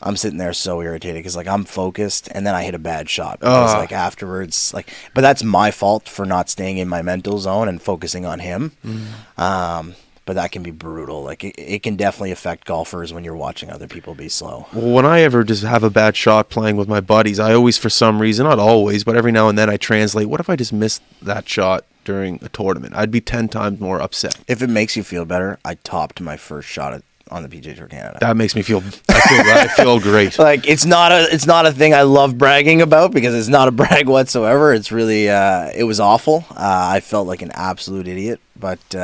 I'm sitting there so irritated because I'm focused, and then I hit a bad shot. Because afterwards, but that's my fault for not staying in my mental zone and focusing on him. but that can be brutal. Like it can definitely affect golfers when you're watching other people be slow. Well, when I ever just have a bad shot playing with my buddies, I always, for some reason, not always, but every now and then I translate, what if I just missed that shot during a tournament? I'd be 10 times more upset. If it makes you feel better, I topped my first shot on the PGA Tour Canada. That makes me feel, I feel great. Like it's not a thing I love bragging about, because it's not a brag whatsoever. It's really it was awful. I felt like an absolute idiot, but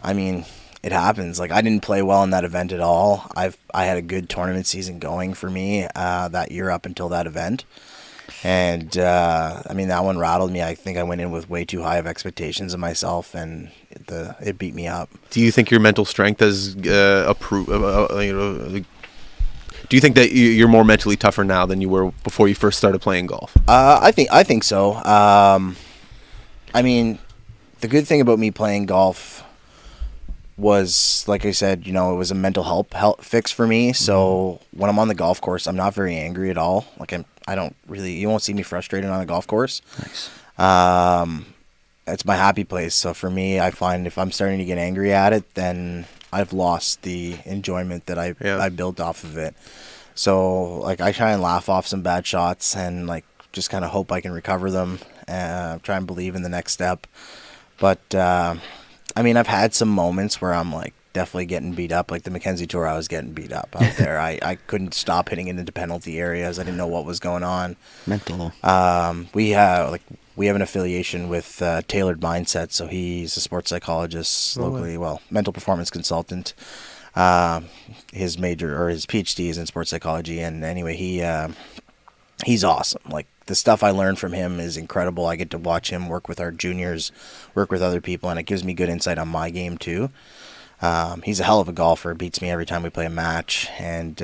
I mean, it happens. Like I didn't play well in that event at all. I had a good tournament season going for me that year up until that event. And I mean, that one rattled me. I think I went in with way too high of expectations of myself, and it beat me up. Do you think your mental strength has improved? Do you think that you're more mentally tougher now than you were before you first started playing golf? I think so. I mean, the good thing about me playing golf was, like I said, it was a mental health fix for me. So when I'm on the golf course, I'm not very angry at all. Like I don't really, you won't see me frustrated on a golf course. Nice. It's my happy place. So for me, I find if I'm starting to get angry at it, then I've lost the enjoyment that I built off of it. So like I try and laugh off some bad shots and like just kind of hope I can recover them. Try and believe in the next step. But I mean, I've had some moments where I'm like definitely getting beat up. Like the Mackenzie Tour, I was getting beat up out there. I couldn't stop hitting it into penalty areas. I didn't know what was going on. Mental. We have an affiliation with Tailored Mindset, so he's a sports psychologist locally. Well, mental performance consultant. His PhD is in sports psychology, and anyway, he's awesome. Like the stuff I learned from him is incredible. I get to watch him work with our juniors, work with other people, and it gives me good insight on my game too. He's a hell of a golfer, beats me every time we play a match, and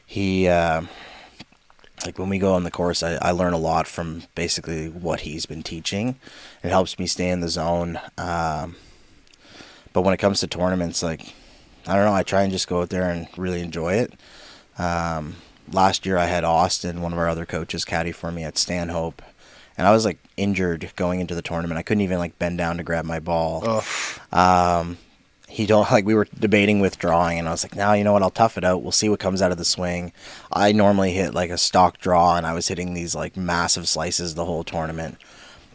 he like when we go on the course, I learn a lot from basically what he's been teaching. It helps me stay in the zone. But when it comes to tournaments, like I don't know, I try and just go out there and really enjoy it. Last year I had Austin, one of our other coaches, caddy for me at Stanhope, and I was like injured going into the tournament. I couldn't even like bend down to grab my ball. We were debating withdrawing, and I was like, no, you know what, I'll tough it out. We'll see what comes out of the swing. I normally hit like a stock draw, and I was hitting these like massive slices the whole tournament.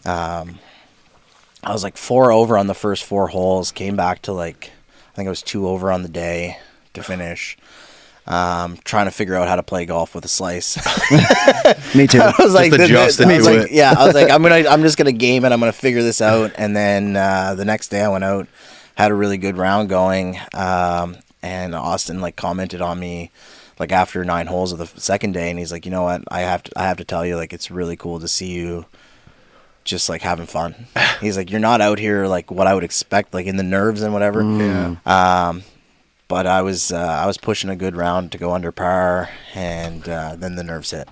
I was like 4 over on the first 4 holes, came back to like, I think I was 2 over on the day to finish. Trying to figure out how to play golf with a slice. Me too. I was like, I was like, I'm just gonna game it. I'm gonna figure this out. And then the next day I went out, had a really good round going, and Austin like commented on me like after 9 holes of the second day, and he's like, you know what, I have to tell you, like it's really cool to see you just like having fun. He's like, you're not out here like what I would expect, like in the nerves and whatever. But I was pushing a good round to go under par, and then the nerves hit.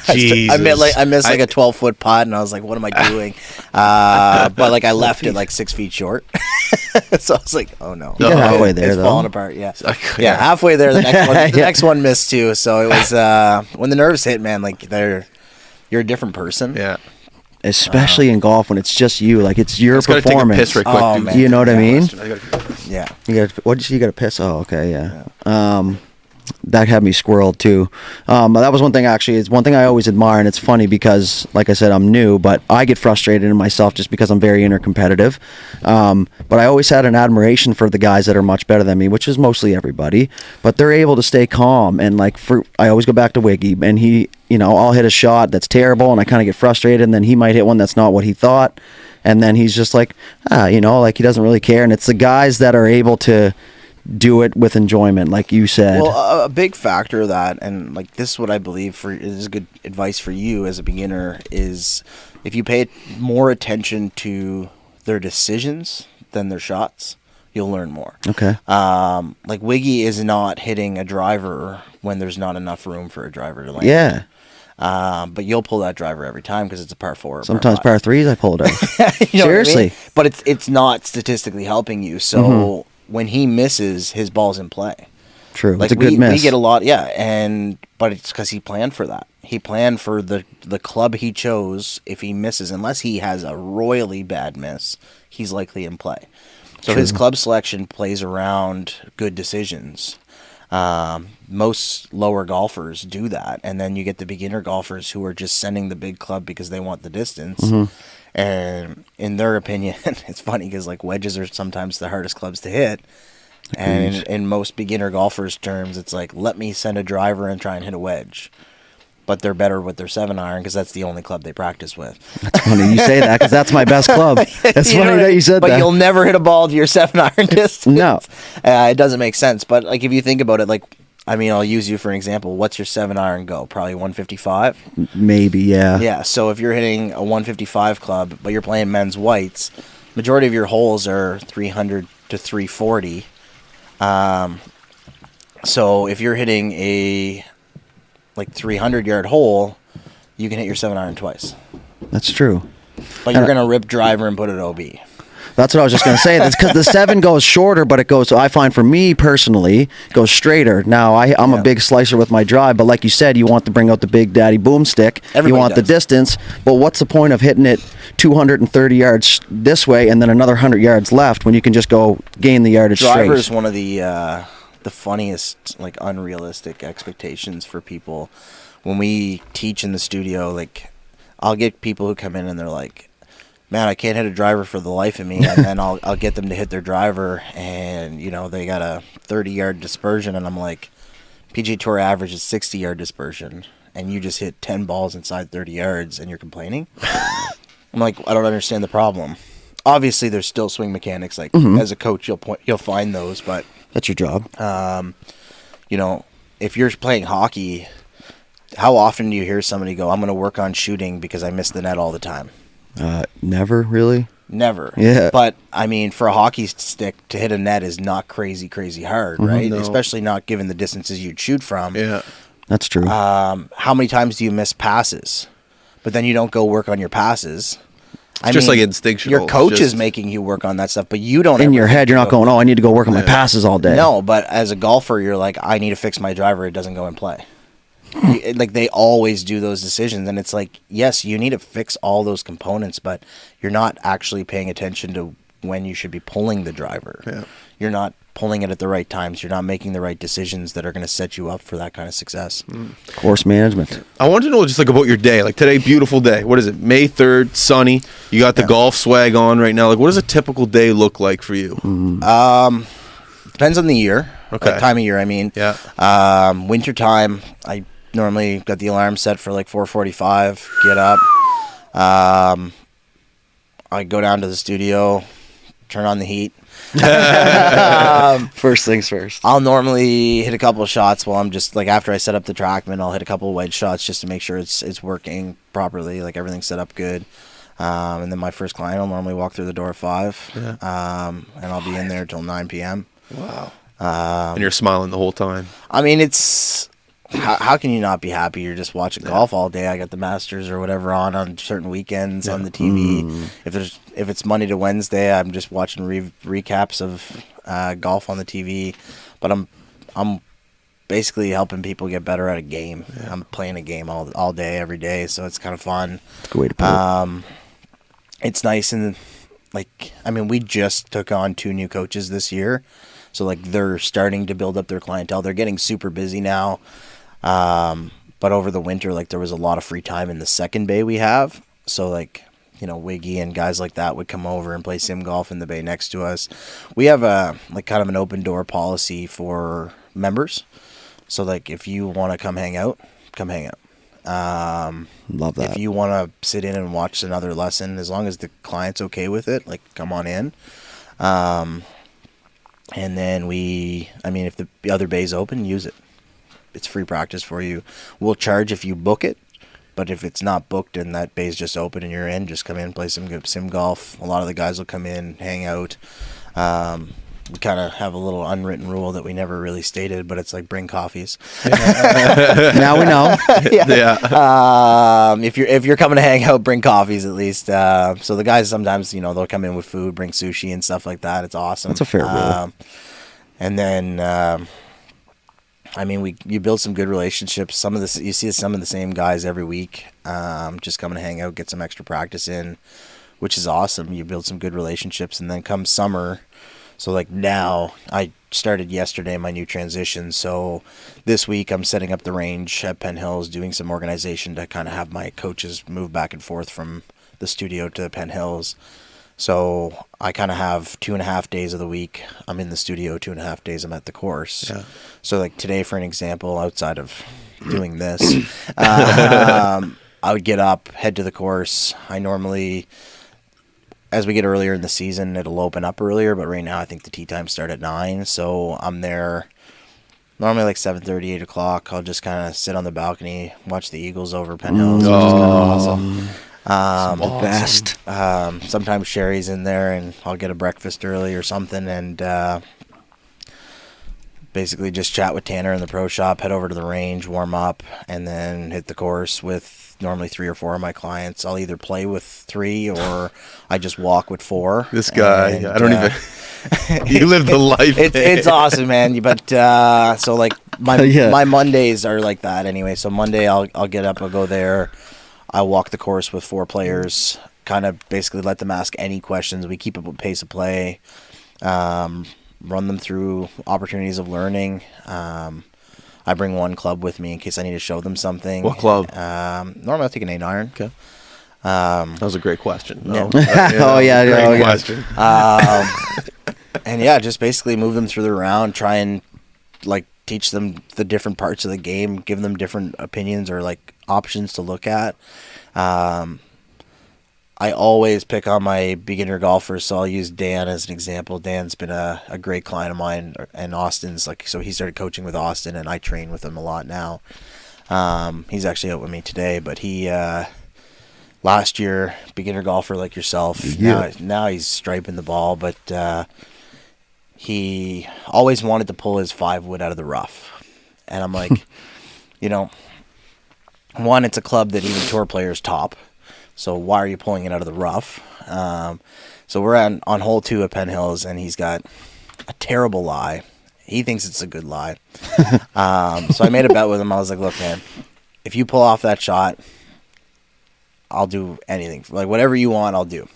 Jesus. I missed like a 12-foot putt, and I was like, "What am I doing?" But like I left it like 6 feet short, so I was like, "Oh no!" You got halfway there, it's though. falling apart. Yeah, halfway there. The next one missed too. So it was when the nerves hit, man. Like you're a different person. Yeah. Especially in golf when it's just you, like it's your performance. Take a piss right quick, dude. Man. You know what I mean? Yeah. You got to piss? Oh, okay, yeah. That had me squirreled too. That was one thing actually. It's one thing I always admire, and it's funny because, like I said, I'm new, but I get frustrated in myself just because I'm very intercompetitive. But I always had an admiration for the guys that are much better than me, which is mostly everybody. But they're able to stay calm, and like I always go back to Wiggy, and he, I'll hit a shot that's terrible, and I kind of get frustrated, and then he might hit one that's not what he thought, and then he's just like, like he doesn't really care. And it's the guys that are able to do it with enjoyment, like you said. Well, a big factor of that, and like this is what I believe is good advice for you as a beginner, is if you pay more attention to their decisions than their shots, you'll learn more. Okay. Like Wiggy is not hitting a driver when there's not enough room for a driver to land. Yeah. But you'll pull that driver every time because it's a par 4. Sometimes par 3s I pull it out. Seriously. I mean? But it's not statistically helping you. So when he misses, his ball's in play. True. Like it's a good miss. We get a lot, but it's because he planned for that. He planned for the club he chose. If he misses, unless he has a royally bad miss, he's likely in play. So his club selection plays around good decisions. Most lower golfers do that, and then you get the beginner golfers who are just sending the big club because they want the distance. Mm-hmm. And in their opinion, it's funny because like wedges are sometimes the hardest clubs to hit. And in most beginner golfers' terms, it's like, let me send a driver and try and hit a wedge. But they're better with their 7-iron because that's the only club they practice with. That's funny you say that because that's my best club. It's funny that you said but that. But you'll never hit a ball to your 7-iron distance. No. It doesn't make sense. But like if you think about it, like, I mean, I'll use you for an example. What's your 7-iron go? Probably 155? Maybe, yeah. Yeah, so if you're hitting a 155 club, but you're playing men's whites, majority of your holes are 300 to 340. So if you're hitting a 300-yard hole, you can hit your 7-iron twice. That's true. But you're going to rip driver and put it OB. That's what I was just going to say. That's because the 7 goes shorter, but it goes, so I find for me personally, goes straighter. Now, I'm a big slicer with my drive, but like you said, you want to bring out the big daddy boomstick. You want the distance, but what's the point of hitting it 230 yards this way and then another 100 yards left when you can just go gain the yardage straight? Driver is one of the funniest, like, unrealistic expectations for people. When we teach in the studio, like, I'll get people who come in and they're like, man, I can't hit a driver for the life of me. And then I'll get them to hit their driver, and, you know, they got a 30-yard dispersion. And I'm like, PGA Tour average is 60-yard dispersion, and you just hit 10 balls inside 30 yards, and you're complaining? I'm like, I don't understand the problem. Obviously, there's still swing mechanics. Like, as a coach, you'll find those, but that's your job. You know, if you're playing hockey, how often do you hear somebody go, I'm going to work on shooting because I miss the net all the time? Never really. Never. Yeah. But I mean, for a hockey stick to hit a net is not crazy hard, right? No. Especially not given the distances you'd shoot from. Yeah. That's true. How many times do you miss passes? But then you don't go work on your passes. It's just like instinctual. Your coach is making you work on that stuff, but you don't. In your head, you're not going, I need to go work on my passes all day. No, but as a golfer, you're like, I need to fix my driver. It doesn't go in play. Like, they always do those decisions, and it's like, yes, you need to fix all those components, but you're not actually paying attention to when you should be pulling the driver. Yeah. You're not pulling it at the right times. You're not making the right decisions that are going to set you up for that kind of success. Course management. I want to know just like about your day. Like today, beautiful day. What is it? May 3rd, sunny. You got the golf swag on right now. Like, what does a typical day look like for you? Depends on the year. Okay. Time of year, I mean. Yeah. Winter time, I normally got the alarm set for like 4:45. Get up. I go down to the studio, turn on the heat. First things first. I'll normally hit a couple of shots while I'm just, like, after I set up the TrackMan, I'll hit a couple of wedge shots just to make sure it's working properly, like everything's set up good. And then my first client will normally walk through the door at 5. Yeah. And I'll be in there till 9 p.m. Wow. And you're smiling the whole time. I mean, it's... How can you not be happy? You're just watching golf all day. I got the Masters or whatever on certain weekends on the TV. If it's Monday to Wednesday, I'm just watching recaps of golf on the TV. But I'm basically helping people get better at a game. Yeah. I'm playing a game all day, every day, so it's kind of fun. That's a good way to put it. It's nice, and like, I mean, we just took on 2 new coaches this year, so like they're starting to build up their clientele. They're getting super busy now. But over the winter, like, there was a lot of free time in the second bay we have. So, like, you know, Wiggy and guys like that would come over and play sim golf in the bay next to us. We have kind of an open door policy for members. So, like, if you want to come hang out, come hang out. Love that. If you want to sit in and watch another lesson, as long as the client's okay with it, like, come on in. And then if the other bay's open, use it. It's free practice for you. We'll charge if you book it, but if it's not booked and that bay's just open and you're in, just come in, play some good sim golf. A lot of the guys will come in, hang out. We kind of have a little unwritten rule that we never really stated, but it's like, bring coffees. Now we know. Yeah. If you're coming to hang out, bring coffees at least. So the guys sometimes, you know, they'll come in with food, bring sushi and stuff like that. It's awesome. That's a fair rule. And then. I mean, you build some good relationships. You see some of the same guys every week, just coming to hang out, get some extra practice in. which is awesome. You build some good relationships, and then come summer. So like now, I started yesterday my new transition. So this week I'm setting up the range at Penn Hills, doing some organization to kind of have my coaches move back and forth from the studio to Penn Hills. So I kind of have 2.5 days of the week I'm in the studio, 2.5 days I'm at the course. Yeah. So like today, for an example, outside of doing this, I would get up, head to the course. I normally, as we get earlier in the season, it'll open up earlier, but right now I think the tee times start at 9, so I'm there normally like 7:30, 8 o'clock. I'll just kind of sit on the balcony, watch the Eagles over Penn Hills, which is kind of awesome. The best. Sometimes Sherry's in there, and I'll get a breakfast early or something, and basically just chat with Tanner in the pro shop, head over to the range, warm up, and then hit the course with normally 3 or 4 of my clients. I'll either play with 3 or I just walk with 4. This guy, and, I don't even. You live the life. It's awesome, man. But so like my Mondays are like that anyway. So Monday I'll get up, I'll go there, I'll walk the course with 4 players, kind of basically let them ask any questions. We keep up with pace of play, run them through opportunities of learning. I bring one club with me in case I need to show them something. What club? Normally I'll take an 8-iron. Okay. That was a great question. No. Yeah. Great question. And yeah, just basically move them through the round, try and like teach them the different parts of the game, give them different opinions or like options to look at. I always pick on my beginner golfers, so I'll use Dan as an example. Dan's been a great client of mine, and Austin's so he started coaching with Austin, and I train with him a lot now. He's actually out with me today, but he last year, beginner golfer like yourself. Yeah. Now he's striping the ball, but he always wanted to pull his 5-wood out of the rough, and I'm like, one, it's a club that even tour players top. So why are you pulling it out of the rough? So we're on hole 2 at Penn Hills, and he's got a terrible lie. He thinks it's a good lie. So I made a bet with him. I was like, look, man, if you pull off that shot, I'll do anything. Like, whatever you want, I'll do.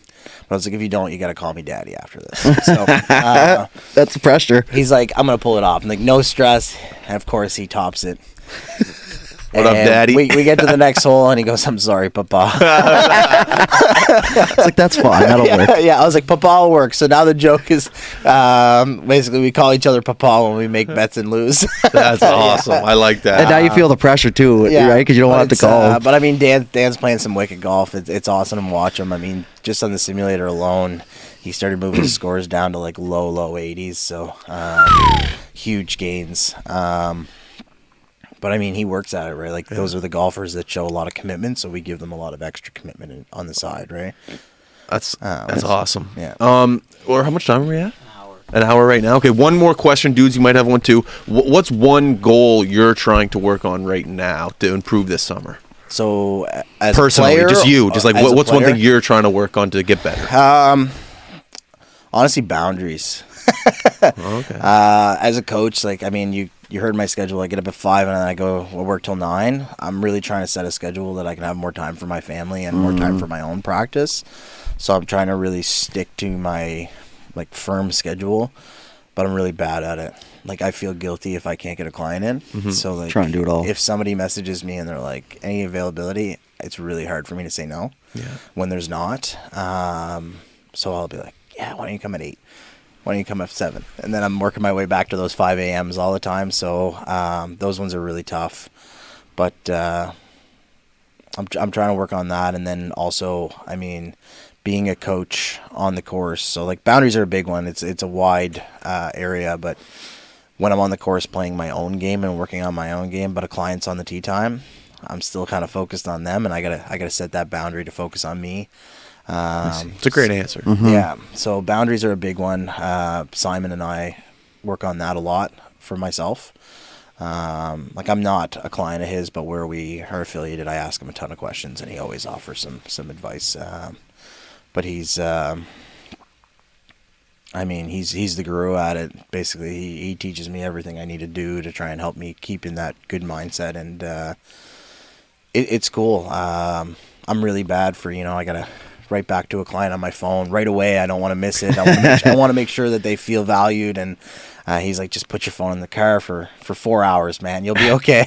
But I was like, if you don't, you got to call me daddy after this. So that's the pressure. He's like, I'm going to pull it off. I'm like, no stress. And of course, he tops it. What up, Daddy? We get to the next hole, and he goes, I'm sorry, Papa. It's like, that's fine. That'll work. Yeah, I was like, Papa will work. So now the joke is basically we call each other Papa when we make bets and lose. That's awesome. I like that. And now you feel the pressure, too, right? Because you don't want to call. But, I mean, Dan's playing some wicked golf. It's awesome to watch him. I mean, just on the simulator alone, he started moving his scores down to, like, low 80s. So, huge gains. But I mean, he works at it, right? Like, those are the golfers that show a lot of commitment, so we give them a lot of extra commitment on the side, right? That's awesome. Yeah. Or how much time are we at? An hour right now. Okay, one more question, dudes. You might have one too. What's one goal you're trying to work on right now to improve this summer? So, as personally, a player, just you, just like what's one thing you're trying to work on to get better? Honestly, boundaries. Okay. As a coach, like, I mean, you heard my schedule. I get up at 5 and then I work till 9. I'm really trying to set a schedule that I can have more time for my family and more time for my own practice. So I'm trying to really stick to my like firm schedule, but I'm really bad at it. Like, I feel guilty if I can't get a client in. Mm-hmm. So like, try and do it all. If somebody messages me and they're like, any availability, it's really hard for me to say no. Yeah. When there's not. So I'll be like, yeah, why don't you come at 8? Why don't you come at 7? And then I'm working my way back to those 5 a.m.s all the time. So those ones are really tough. But I'm trying to work on that. And then also, I mean, being a coach on the course. So like, boundaries are a big one. It's a wide area. But when I'm on the course playing my own game and working on my own game, but a client's on the tee time, I'm still kind of focused on them. And I gotta set that boundary to focus on me. It's a great answer. Mm-hmm. Yeah, so boundaries are a big one. Simon and I work on that a lot for myself. Like, I'm not a client of his, but where we are affiliated, I ask him a ton of questions, and he always offers some advice. But he's, I mean, he's the guru at it. Basically, he teaches me everything I need to do to try and help me keep in that good mindset, and it's cool. I'm really bad for, I gotta right back to a client on my phone right away. I don't want to miss it. I want to make sure that they feel valued. And he's like, just put your phone in the car for 4 hours, man. You'll be okay.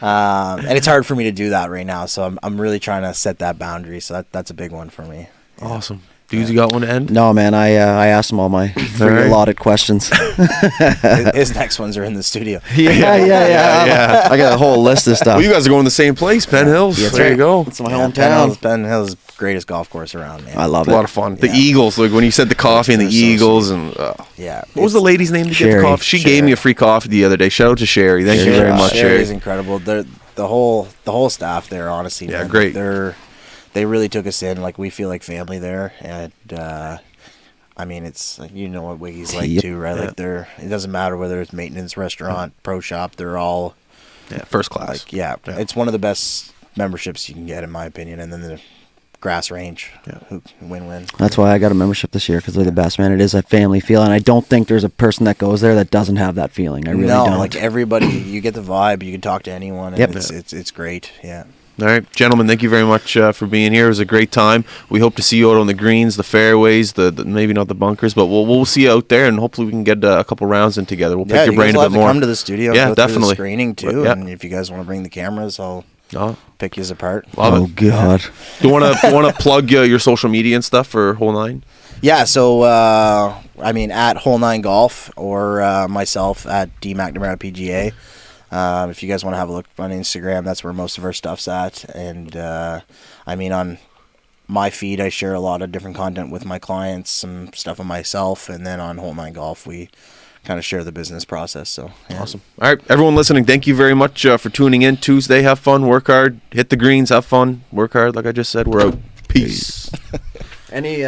And it's hard for me to do that right now. So I'm really trying to set that boundary. So that's a big one for me. Yeah. Awesome. Dudes, you got one to end? No, man. I asked him all my allotted questions. His next ones are in the studio. Yeah. I got a whole list of stuff. Well, you guys are going to the same place, Penn Hills. Yeah, there you go. It's my hometown. Penn Hills is the greatest golf course around, man. I love It's it. a lot of fun. The Eagles, like when you said the coffee and the They're so Eagles, sweet. and Yeah. what was the lady's name to get the Sherry. coffee? She gave me a free coffee the other day. Shout out to Sherry. Thank you very much, Sherry Sherry. is incredible. The whole staff there, honestly. Yeah, man, great. They really took us in. Like, we feel like family there, and I mean, it's like, you know what Wiggy's like too, right? Yeah. Like, it doesn't matter whether it's maintenance, restaurant, pro shop. They're all First class. like, it's one of the best memberships you can get, in my opinion. And then the grass range, win-win. That's why I got a membership this year, because they're the best, man. It is a family feel, and I don't think there's a person that goes there that doesn't have that feeling. I really don't. Like, everybody, you get the vibe. You can talk to anyone, and Yep. it's great. Yeah. All right, gentlemen, thank you very much for being here. It was a great time. We hope to see you out on the greens, the fairways, the maybe not the bunkers, but we'll see you out there, and hopefully we can get a couple rounds in together. We'll pick your brain a bit more. Come to the studio. Yeah, go definitely. Through the screening too, Yeah. and if you guys want to bring the cameras, I'll pick you apart. Love Oh it. God. Do you want to plug your social media and stuff for Hole9? Yeah, so I mean, at Hole9Golf or myself at McNamara PGA. If you guys want to have a look on Instagram, that's where most of our stuff's at. And I mean, on my feed, I share a lot of different content with my clients, some stuff on myself, and then on Hole9Golf, we kind of share the business process. So yeah. Awesome. All right, everyone listening, thank you very much for tuning in. Tuesday, have fun, work hard, hit the greens, have fun, work hard. Like I just said, we're out. Peace. Any